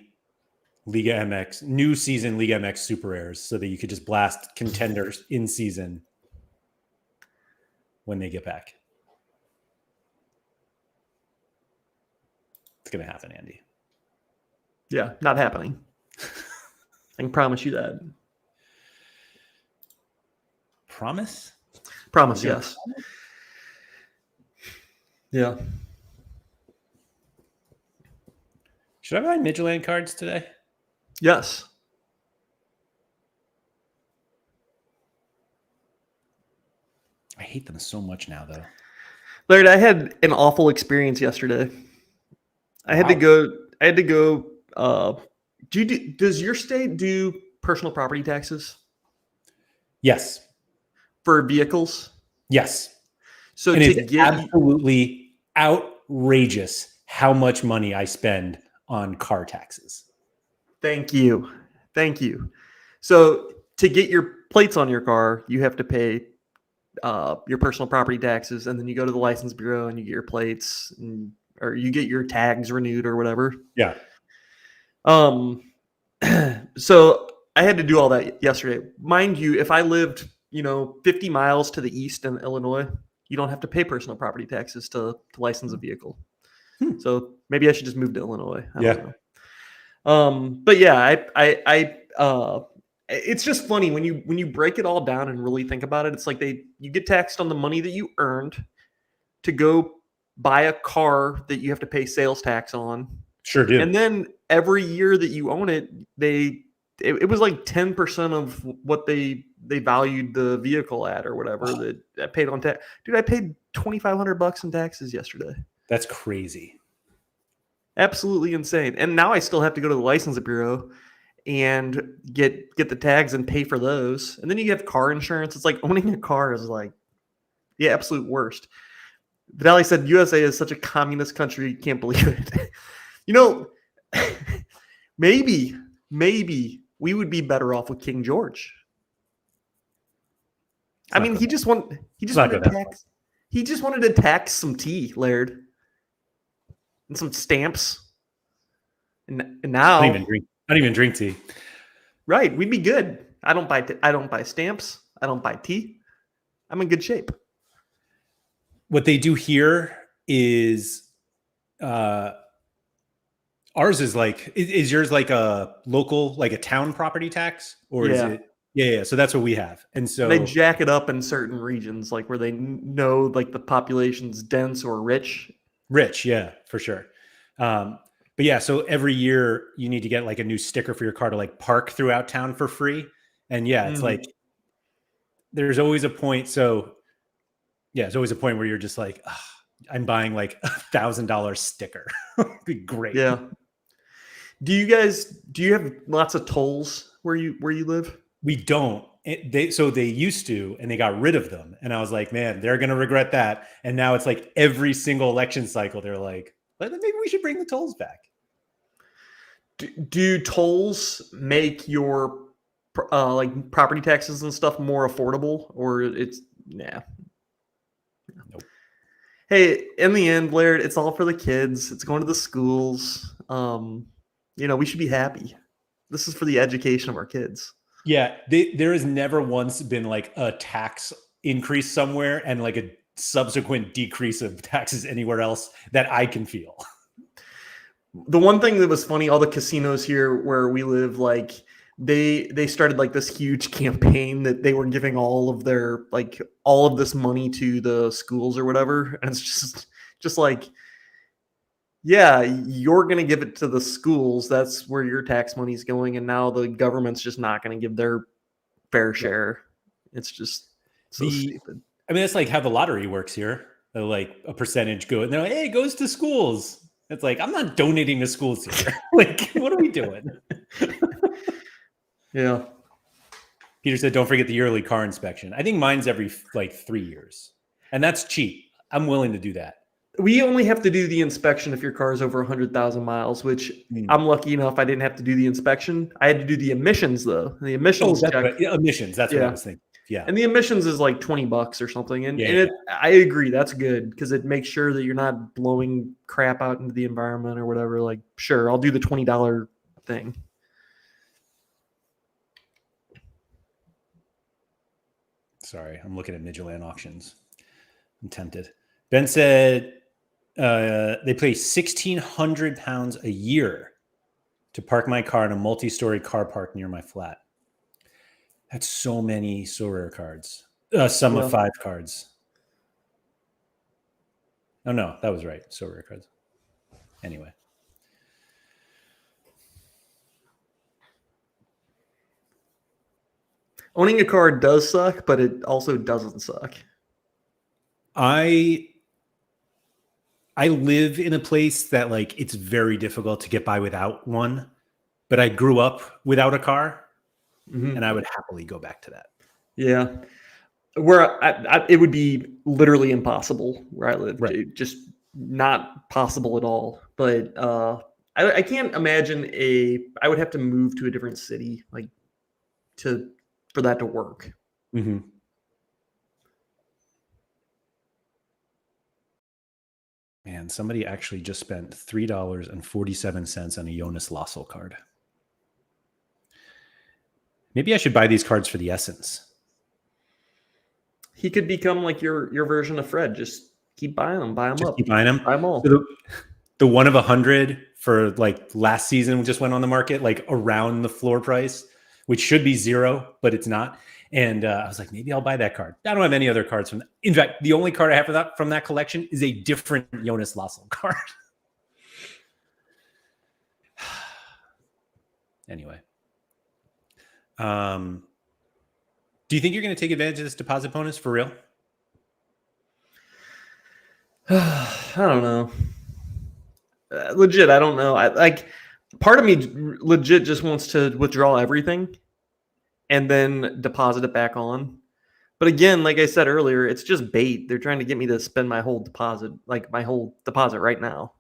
Liga MX, new season Liga MX super rares so that you could just blast contenders in season when they get back. It's going to happen, Andy. Yeah, not happening. I can promise you that. Promise? Promise, yes. Yeah. Should I buy Midland cards today? Yes. I hate them so much now, though. Larry, I had an awful experience yesterday. I had to go. Does your state do personal property taxes Yes. for vehicles? Yes. So and to it's get absolutely outrageous how much money I spend on car taxes. Thank you. So to get your plates on your car, you have to pay your personal property taxes, and then you go to the license bureau and you get your plates, or you get your tags renewed or whatever. Yeah. So I had to do all that yesterday. Mind you, if I lived, 50 miles to the east in Illinois, you don't have to pay personal property taxes to license a vehicle. So maybe I should just move to Illinois. I don't know. But yeah, it's just funny when you break it all down and really think about it. It's like you get taxed on the money that you earned to go buy a car that you have to pay sales tax on. Sure do. And then every year that you own it, it was like 10% of what they valued the vehicle at or whatever that I paid on tax. Dude, I paid $2,500 in taxes yesterday. That's crazy. Absolutely insane. And now I still have to go to the license bureau and get the tags and pay for those. And then you have car insurance. It's like owning a car is like the absolute worst. Valley said USA is such a communist country, you can't believe it. Maybe we would be better off with King George. I mean, he just wanted to tax some tea, Laird, and some stamps. And now I don't even drink tea. Right, we'd be good. I don't buy stamps. I don't buy tea. I'm in good shape. What they do here is ours is like, is yours like a local, like a town property tax, or is it? Yeah. So that's what we have. And so they jack it up in certain regions, like where they know like the population's dense or rich. Rich, yeah, for sure. But yeah, so every year you need to get like a new sticker for your car to like park throughout town for free. And yeah, it's like there's always a point. So yeah, it's always a point where you're just like, I'm buying like $1,000 sticker. Be great. Yeah. Do you have lots of tolls where you live? We don't. So they used to, and they got rid of them. And I was like, man, they're going to regret that. And now it's like every single election cycle, they're like, maybe we should bring the tolls back. Do tolls make your like property taxes and stuff more affordable, or it's nah? Nope. Hey, in the end, Laird, it's all for the kids. It's going to the schools. We should be happy. This is for the education of our kids. Yeah, there has never once been like a tax increase somewhere and like a subsequent decrease of taxes anywhere else that I can feel. The one thing that was funny, all the casinos here where we live, like they started like this huge campaign that they were giving all of this money to the schools or whatever, and it's just like, yeah, you're going to give it to the schools. That's where your tax money is going, and now the government's just not going to give their fair share. It's just so stupid. I mean, that's like how the lottery works here. Like a percentage go, and they're like, "Hey, it goes to schools." It's like, I'm not donating to schools here. Like, what are we doing? Yeah. Peter said, don't forget the yearly car inspection. I think mine's every like 3 years. And that's cheap. I'm willing to do that. We only have to do the inspection if your car is over 100,000 miles, which I'm lucky enough I didn't have to do the inspection. I had to do the emissions, though. The emissions check. Emissions. That's what I was thinking. Yeah. And the emissions is like $20 or something. And I agree. That's good because it makes sure that you're not blowing crap out into the environment or whatever. Like, sure, I'll do the $20 thing. Sorry, I'm looking at Midland auctions. I'm tempted. Ben said, They pay 1,600 pounds a year to park my car in a multi-story car park near my flat. That's so many Sorare cards. Sum of 5 cards. Oh no, that was right. Sorare cards. Anyway. Owning a car does suck, but it also doesn't suck. I live in a place that like it's very difficult to get by without one, but I grew up without a car, and I would happily go back to that. Yeah, where it would be literally impossible where I live. Right. Just not possible at all. But I can't imagine I would have to move to a different city like for that to work. Mm-hmm. Man, somebody actually just spent $3.47 on a Jonas Lossel card. Maybe I should buy these cards for the essence. He could become like your version of Fred. Just keep buying them, buy them Just up, keep buying them. buy them all. So the 1 of 100 for like last season just went on the market like around the floor price, which should be 0, but it's not. And I was like, maybe I'll buy that card. I don't have any other cards from that. In fact, the only card I have from that collection is a different Jonas Lossel card. Anyway. Do you think you're going to take advantage of this deposit bonus for real? I don't know. Legit, I don't know. Part of me legit just wants to withdraw everything and then deposit it back on. But again, like I said earlier, it's just bait. They're trying to get me to spend my whole deposit right now.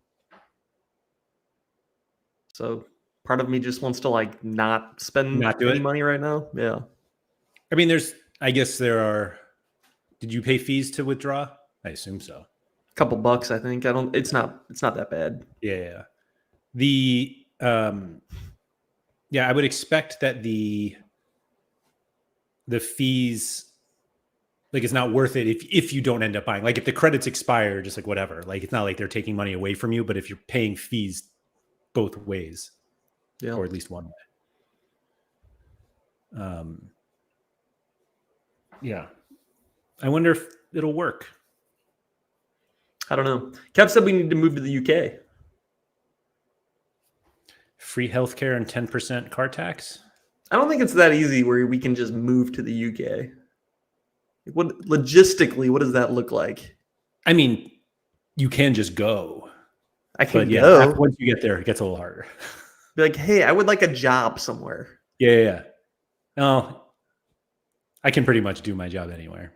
So part of me just wants to like not spend any money right now. Yeah. I mean, did you pay fees to withdraw? I assume so. A couple bucks, I think. It's not that bad. Yeah. I would expect that the fees, like, it's not worth it if you don't end up buying. Like, if the credits expire, just like whatever. Like, it's not like they're taking money away from you, but if you're paying fees both ways, or at least one way. Yeah. I wonder if it'll work. I don't know. Kev said we need to move to the UK. Free healthcare and 10% car tax? I don't think it's that easy where we can just move to the UK. Logistically, what does that look like? I mean, you can just go. I can go. Once you get there, it gets a little harder. Be like, hey, I would like a job somewhere. Yeah. No, I can pretty much do my job anywhere.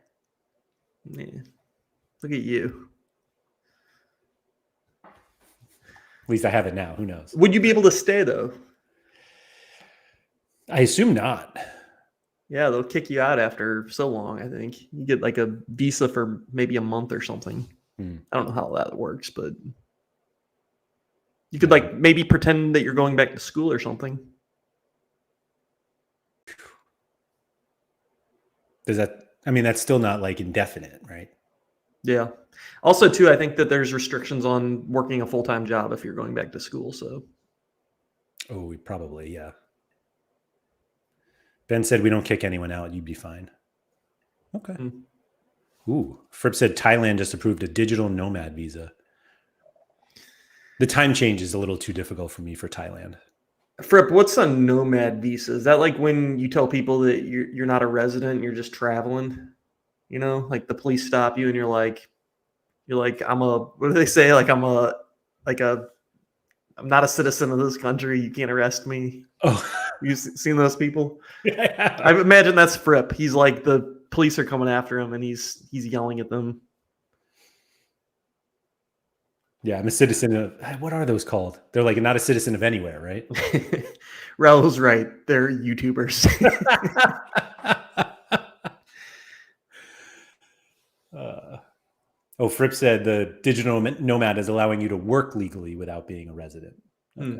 Yeah. Look at you. At least I have it now. Who knows? Would you be able to stay, though? I assume not. Yeah, they'll kick you out after so long, I think. You get like a visa for maybe a month or something. I don't know how that works, but you could like maybe pretend that you're going back to school or something. That's still not like indefinite, right? Yeah. Also, too, I think that there's restrictions on working a full-time job if you're going back to school. So. Oh, probably, yeah. Ben said we don't kick anyone out. You'd be fine. Okay. Ooh, Fripp said Thailand just approved a digital nomad visa. The time change is a little too difficult for me for Thailand. Fripp, what's a nomad visa? Is that like when you tell people that you're not a resident, you're just traveling? You know, like the police stop you and you're like, what do they say? Like I'm not a citizen of this country. You can't arrest me. Oh, you've seen those people? Yeah. I imagine that's Fripp. He's like the police are coming after him and he's yelling at them. Yeah, I'm a citizen of, what are those called? They're like not a citizen of anywhere, right? Raul's right. They're YouTubers. Fripp said the digital nomad is allowing you to work legally without being a resident. Okay.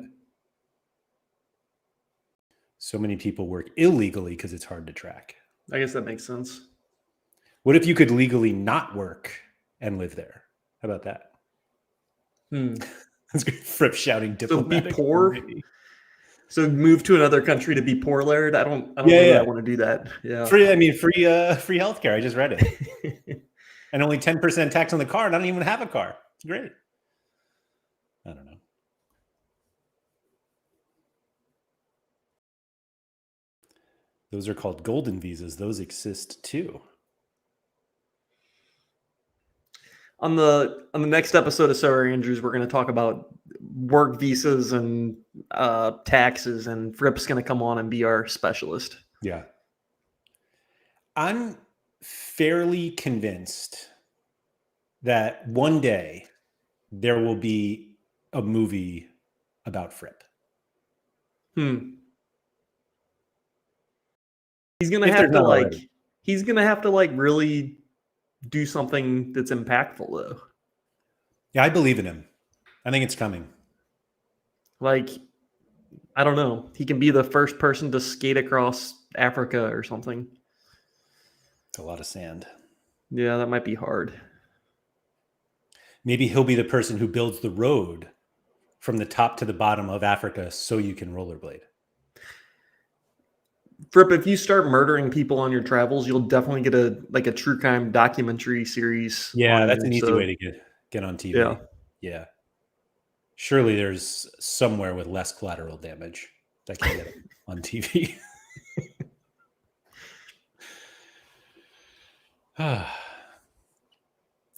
So many people work illegally because it's hard to track. I guess that makes sense. What if you could legally not work and live there? How about that? That's good. Fripp shouting So be diplomatic poor. immunity. So move to another country to be poor, Laird. I don't know that I want to do that. Yeah. Free healthcare. I just read it. And only 10% tax on the car, and I don't even have a car. It's great. I don't know. Those are called golden visas. Those exist too. On the next episode of SorareAndrews, we're going to talk about work visas and taxes, and Fripp's going to come on and be our specialist. Yeah. I'm fairly convinced that one day there will be a movie about Fripp. He's going to have to he's going to have to really do something that's impactful though. Yeah, I believe in him. I think it's coming. I don't know. He can be the first person to skate across Africa or something. It's a lot of sand. Yeah, that might be hard. Maybe he'll be the person who builds the road from the top to the bottom of Africa so you can rollerblade. Fripp, if you start murdering people on your travels, you'll definitely get a true crime documentary series. Yeah, that's an easy way to get on TV. Yeah. Yeah. Surely there's somewhere with less collateral damage that can get on TV.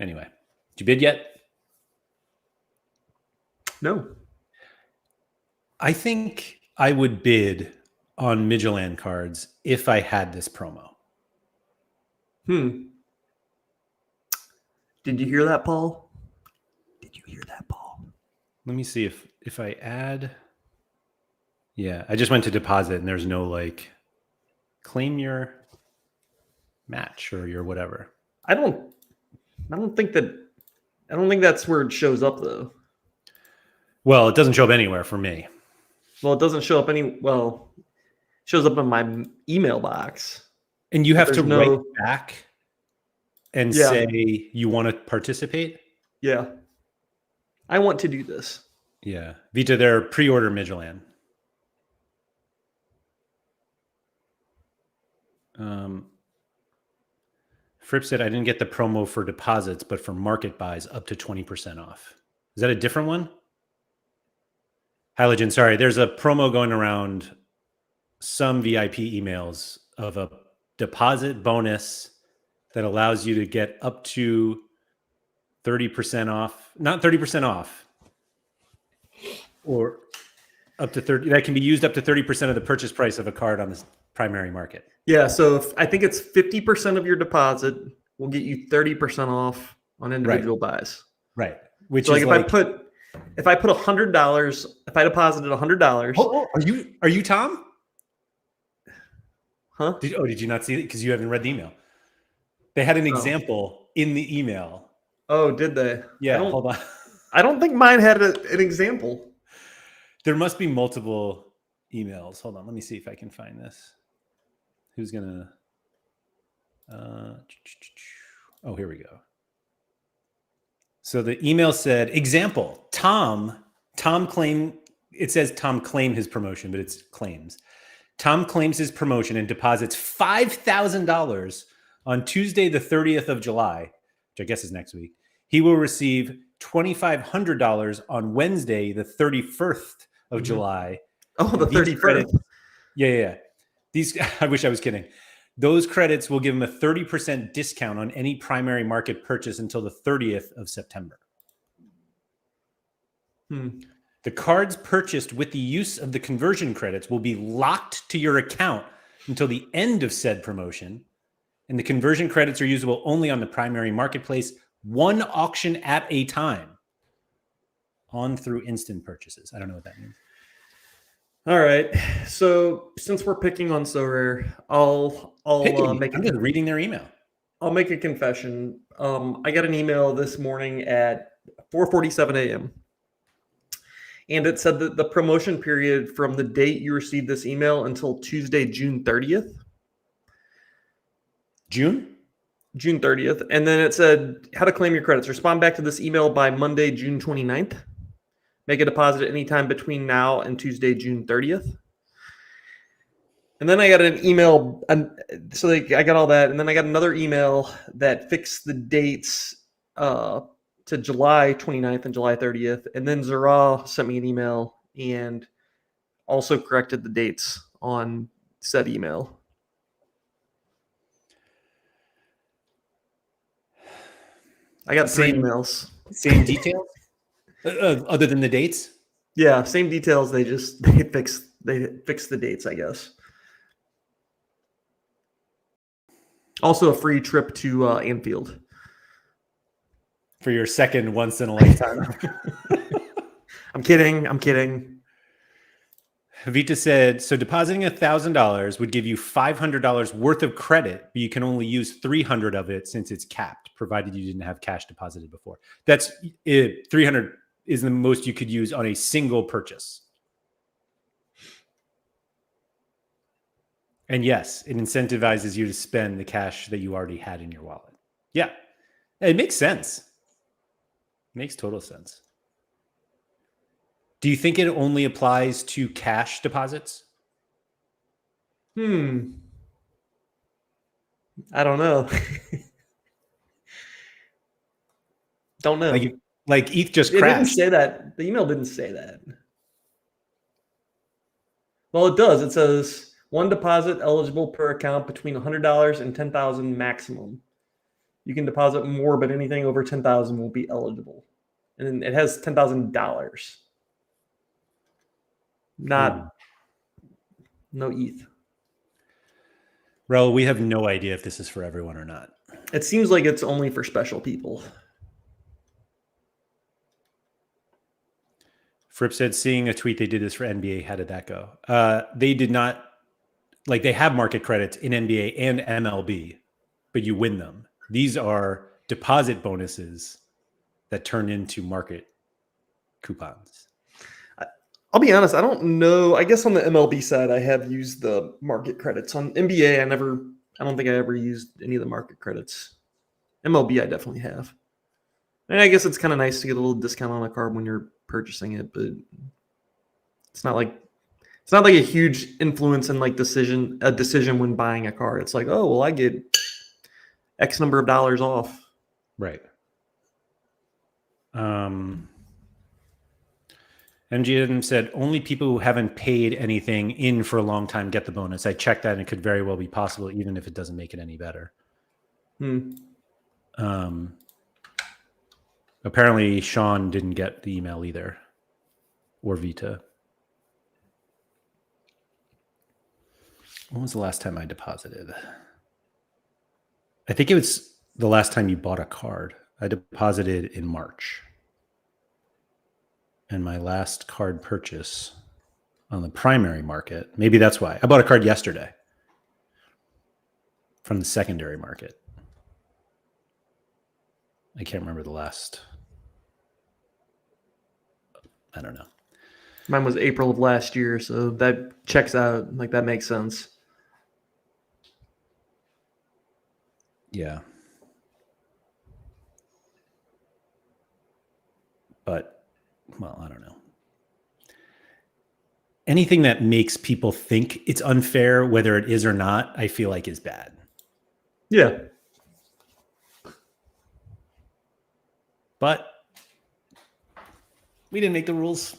Anyway, did you bid yet? No. I think I would bid on Midtjylland cards if I had this promo. Did you hear that, Paul? Did you hear that, Paul? Let me see if I add. Yeah, I just went to deposit and there's no claim your match or your whatever. I don't think that's where it shows up though. Well, it doesn't show up anywhere for me. Well, it doesn't show up it shows up in my email box. And you have to write back and say you want to participate? Yeah. I want to do this. Yeah. Vita, they're pre-order Midtjylland. Fripp said, I didn't get the promo for deposits, but for market buys up to 20% off. Is that a different one? Halogen, sorry. There's a promo going around some VIP emails of a deposit bonus that allows you to get up to 30% off. Not 30% off. Or up to 30. That can be used up to 30% of the purchase price of a card on the primary market. Yeah, so I think it's 50% of your deposit will get you 30% off on individual buys. Right. Which so is if I put $100, if I deposited $100. Oh, are you Tom? Huh? Did you not see it? Because you haven't read the email. They had an example in the email. Oh, did they? Yeah, hold on. I don't think mine had an example. There must be multiple emails. Hold on. Let me see if I can find this. Who's going to... oh, here we go. So the email said, example, Tom claim... It says Tom claimed his promotion, but it's claims. Tom claims his promotion and deposits $5,000 on Tuesday, the 30th of July, which I guess is next week. He will receive $2,500 on Wednesday, the 31st of July. Oh, the 31st. Yeah. These, I wish I was kidding. Those credits will give him a 30% discount on any primary market purchase until the 30th of September. The cards purchased with the use of the conversion credits will be locked to your account until the end of said promotion. And the conversion credits are usable only on the primary marketplace, one auction at a time, on through instant purchases. I don't know what that means. All right. So since we're picking on Sorare, I'm just reading their email. I'll make a confession. I got an email this morning at 4:47 a.m. And it said that the promotion period from the date you received this email until Tuesday, June 30th. June? June 30th. And then it said how to claim your credits. Respond back to this email by Monday, June 29th. Make a deposit anytime between now and Tuesday, June 30th. And then I got an email. I got all that. And then I got another email that fixed the dates to July 29th and July 30th. And then Sorare sent me an email and also corrected the dates on said email. I got three emails. Same details? Other than the dates? Yeah, same details. They fixed the dates, I guess. Also a free trip to Anfield. For your second once in a lifetime. I'm kidding. Vita said, so depositing $1,000 would give you $500 worth of credit, but you can only use $300 of it since it's capped, provided you didn't have cash deposited before. That's it. $300 is the most you could use on a single purchase. And yes, it incentivizes you to spend the cash that you already had in your wallet. Yeah, it makes sense. It makes total sense. Do you think it only applies to cash deposits? I don't know. Don't know. Like ETH just crashed. It didn't say that. The email didn't say that. Well, it does. It says one deposit eligible per account between $100 and $10,000 maximum. You can deposit more, but anything over $10,000 will be eligible. And it has $10,000. No ETH. Rel, we have no idea if this is for everyone or not. It seems like it's only for special people. Fripp said, seeing a tweet, they did this for NBA. How did that go? They did not, like they have market credits in NBA and MLB, but you win them. These are deposit bonuses that turn into market coupons. I'll be honest, I don't know. I guess on the MLB side, I have used the market credits. On NBA, I don't think I ever used any of the market credits. MLB, I definitely have. And I guess it's kind of nice to get a little discount on a card when you're purchasing it, but it's not like a huge influence in like a decision when buying a car. It's like, oh, well, I get X number of dollars off. Right. MGM said only people who haven't paid anything in for a long time get the bonus. I checked that and it could very well be possible, even if it doesn't make it any better. Apparently Sean didn't get the email either, or Vita. When was the last time I deposited? I think it was the last time you bought a card. I deposited in March. And my last card purchase on the primary market, maybe that's why. I bought a card yesterday from the secondary market. I can't remember the last. I don't know. Mine was April of last year, so that checks out. Like, that makes sense. Yeah. But, well, I don't know. Anything that makes people think it's unfair, whether it is or not, I feel like is bad. Yeah. But we didn't make the rules.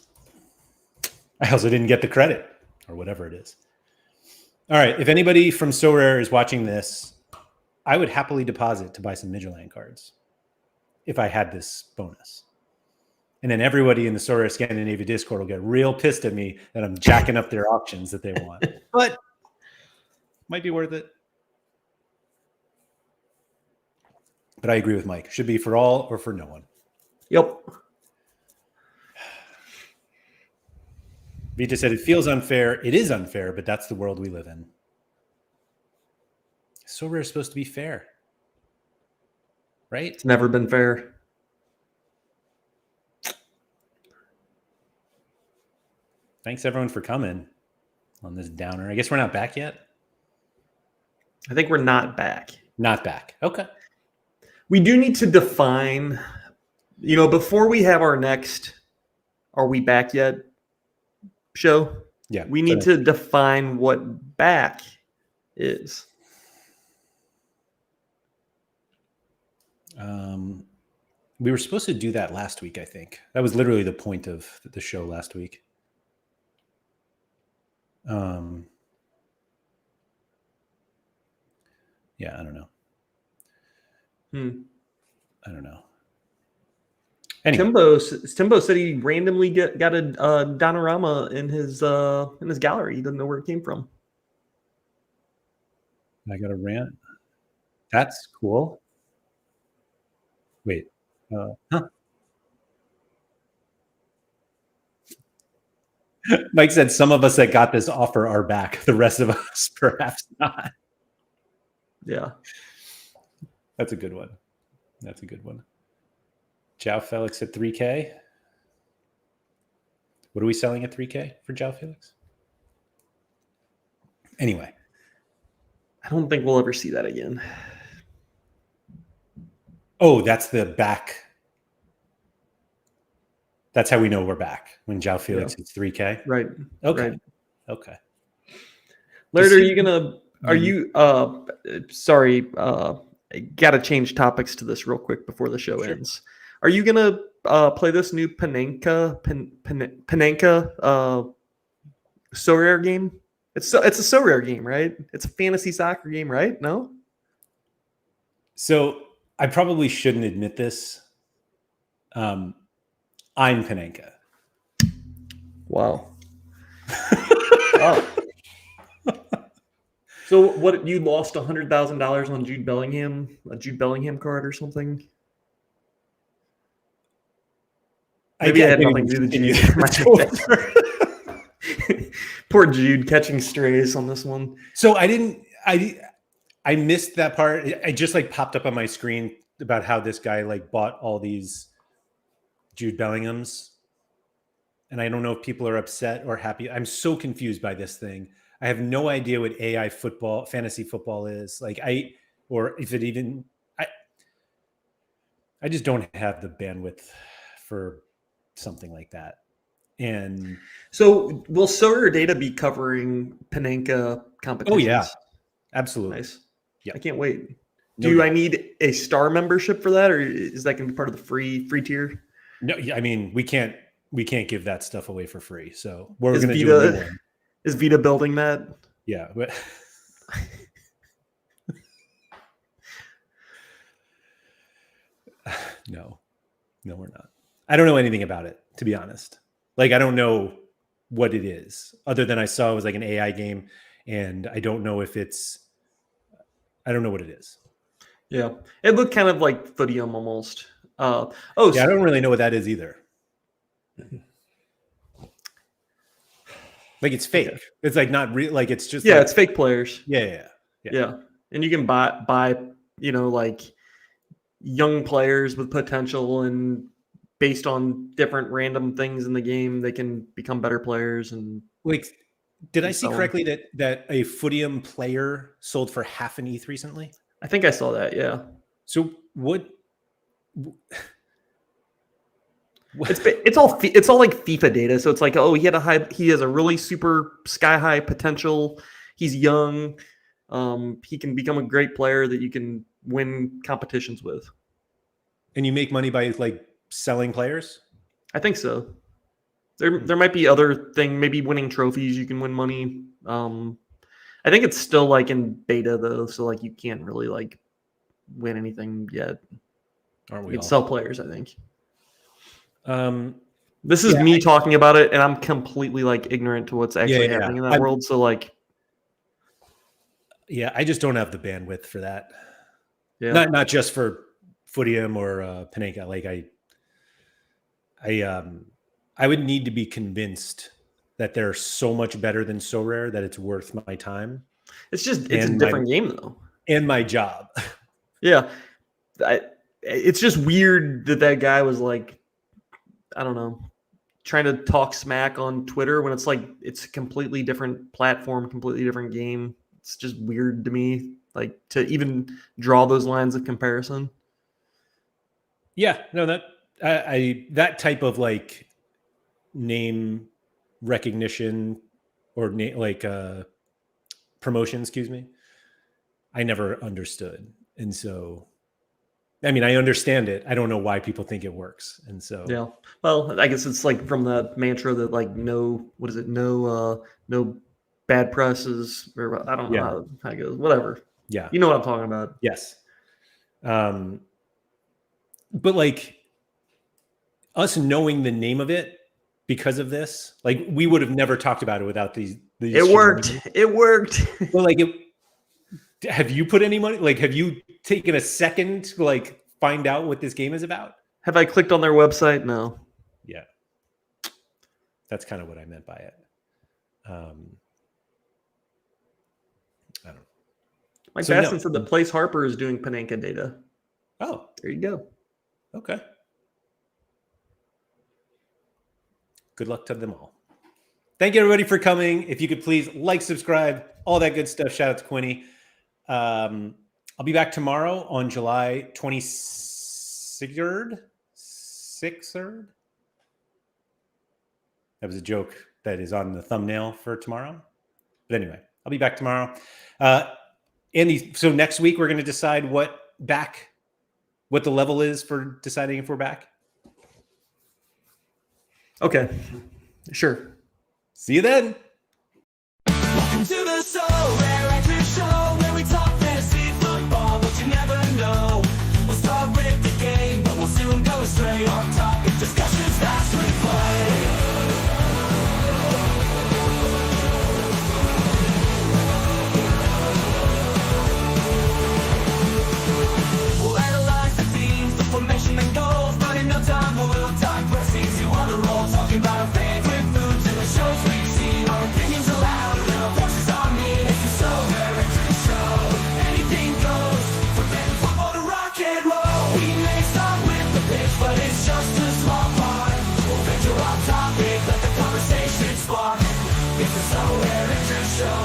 I also didn't get the credit or whatever it is. All right. If anybody from Sorare is watching this, I would happily deposit to buy some Midtjylland cards if I had this bonus. And then everybody in the Sorare Scandinavia Discord will get real pissed at me that I'm jacking up their options that they want. But might be worth it. But I agree with Mike. Should be for all or for no one. Yep. Vita said it feels unfair. It is unfair, but that's the world we live in. Sorare is supposed to be fair. Right? It's never been fair. Thanks, everyone, for coming on this downer. I guess we're not back yet. I think we're not back. Not back. Okay. We do need to define, before we have our next "Are We Back Yet" show. Yeah, we need to define what back is. We were supposed to do that last week, I think. That was literally the point of the show last week. Yeah, I don't know. I don't know. Anyway. Timbo said he randomly got a Donorama in his gallery. He doesn't know where it came from. I got a rant. That's cool. Wait. Mike said some of us that got this offer are back. The rest of us perhaps not. Yeah. That's a good one. Joao Felix at 3K. What are we selling at 3K for Joao Felix? Anyway. I don't think we'll ever see that again. Oh, that's the back. That's how we know we're back. When Joao Felix hits 3K? Right. Okay. Right. Okay. Laird, sorry, I got to change topics to this real quick before the show ends. Are you going to play this new Panenka Sorare game? It's a Sorare game, right? It's a fantasy soccer game, right? No? So I probably shouldn't admit this. I'm Panenka. Wow. Wow. So what, you lost $100,000 on Jude Bellingham, a Jude Bellingham card or something? Maybe it had nothing to do with Jude. Poor Jude catching strays on this one. So I missed that part. I just popped up on my screen about how this guy bought all these Jude Bellinghams. And I don't know if people are upset or happy. I'm so confused by this thing. I have no idea what AI football, fantasy football is. I just don't have the bandwidth for something like that. And so will Sorare Data be covering Panenka competitions? Oh yeah, absolutely. Nice. Yeah, I can't wait. Do I need a star membership for that, or is that going to be part of the free tier? No, I mean we can't give that stuff away for free. So we're going to do a new one. Is Vita building that? Yeah. But No, we're not. I don't know anything about it, to be honest. I don't know what it is, other than I saw it was an AI game, and I don't know if I don't know what it is. Yeah, it looked kind of like Footium almost. I don't really know what that is either. It's fake. Okay. It's not real. It's just it's fake players. Yeah. And you can buy young players with potential, and based on different random things in the game, they can become better players. And did I see correctly that a Footium player sold for half an ETH recently? I think I saw that. Yeah. So what? It's all FIFA data. So it's he has a really super sky high potential. He's young. He can become a great player that you can win competitions with. And you make money by selling players? I think so. There might be other thing, maybe winning trophies. You can win money. I think it's still in beta though, so you can't really win anything yet. Aren't we? You can sell players, I think. This is me talking about it, and I'm completely ignorant to what's actually happening in that world. So I just don't have the bandwidth for that. Yeah, not just for Footium or Panenka. I would need to be convinced that they're so much better than Sorare that it's worth my time. It's a different game though, and my job. Yeah, it's just weird that guy was I don't know, trying to talk smack on Twitter when it's it's a completely different platform, completely different game. It's just weird to me, to even draw those lines of comparison. Yeah, no, that I that type of like name recognition or like promotion, excuse me, I never understood. And so, I mean, I understand it. I don't know why people think it works. And so, Yeah. Well, I guess it's like from the mantra that like no, what is it? No bad presses, or I don't know yeah, how it goes. Whatever. yeah, You know what I'm talking about. yes. But like us knowing the name of it because of this, like we would have never talked about it without these It worked. It worked. Well, like, have you put any money? Like, have you taken a second to like find out what this game is about? Have I clicked on their website? No. Yeah, that's kind of what I meant by it. I don't know. Mike So, Basson no. said that Place Harper is doing Panenka data. Oh, There you go. okay. Good luck to them all. Thank you, everybody, for coming. If you could please like, subscribe, all that good stuff. Shout out to Quinny. I'll be back tomorrow on July 23rd. 6th. That was a joke that is on the thumbnail for tomorrow. But anyway, I'll be back tomorrow. Andy, so next week we're going to decide what the level is for deciding if we're back. Okay. Sure. See you then. Welcome to the SorareAndrews show, where we talk fantasy football, but you never know. We'll start with the game, but we'll soon go straight on topic discussions fast we play. We'll analyze the teams, the formation and goals, but in no time we'll digress easy on the roll, talking about our favorite foods and the shows we've seen, our opinions aloud, and our voices on me. It's the SorareAndrews show. Anything goes, from betting football to rock and roll. We may start with the pitch, but it's just a small part. We'll venture off topic, let the conversation spark. It's the SorareAndrews show.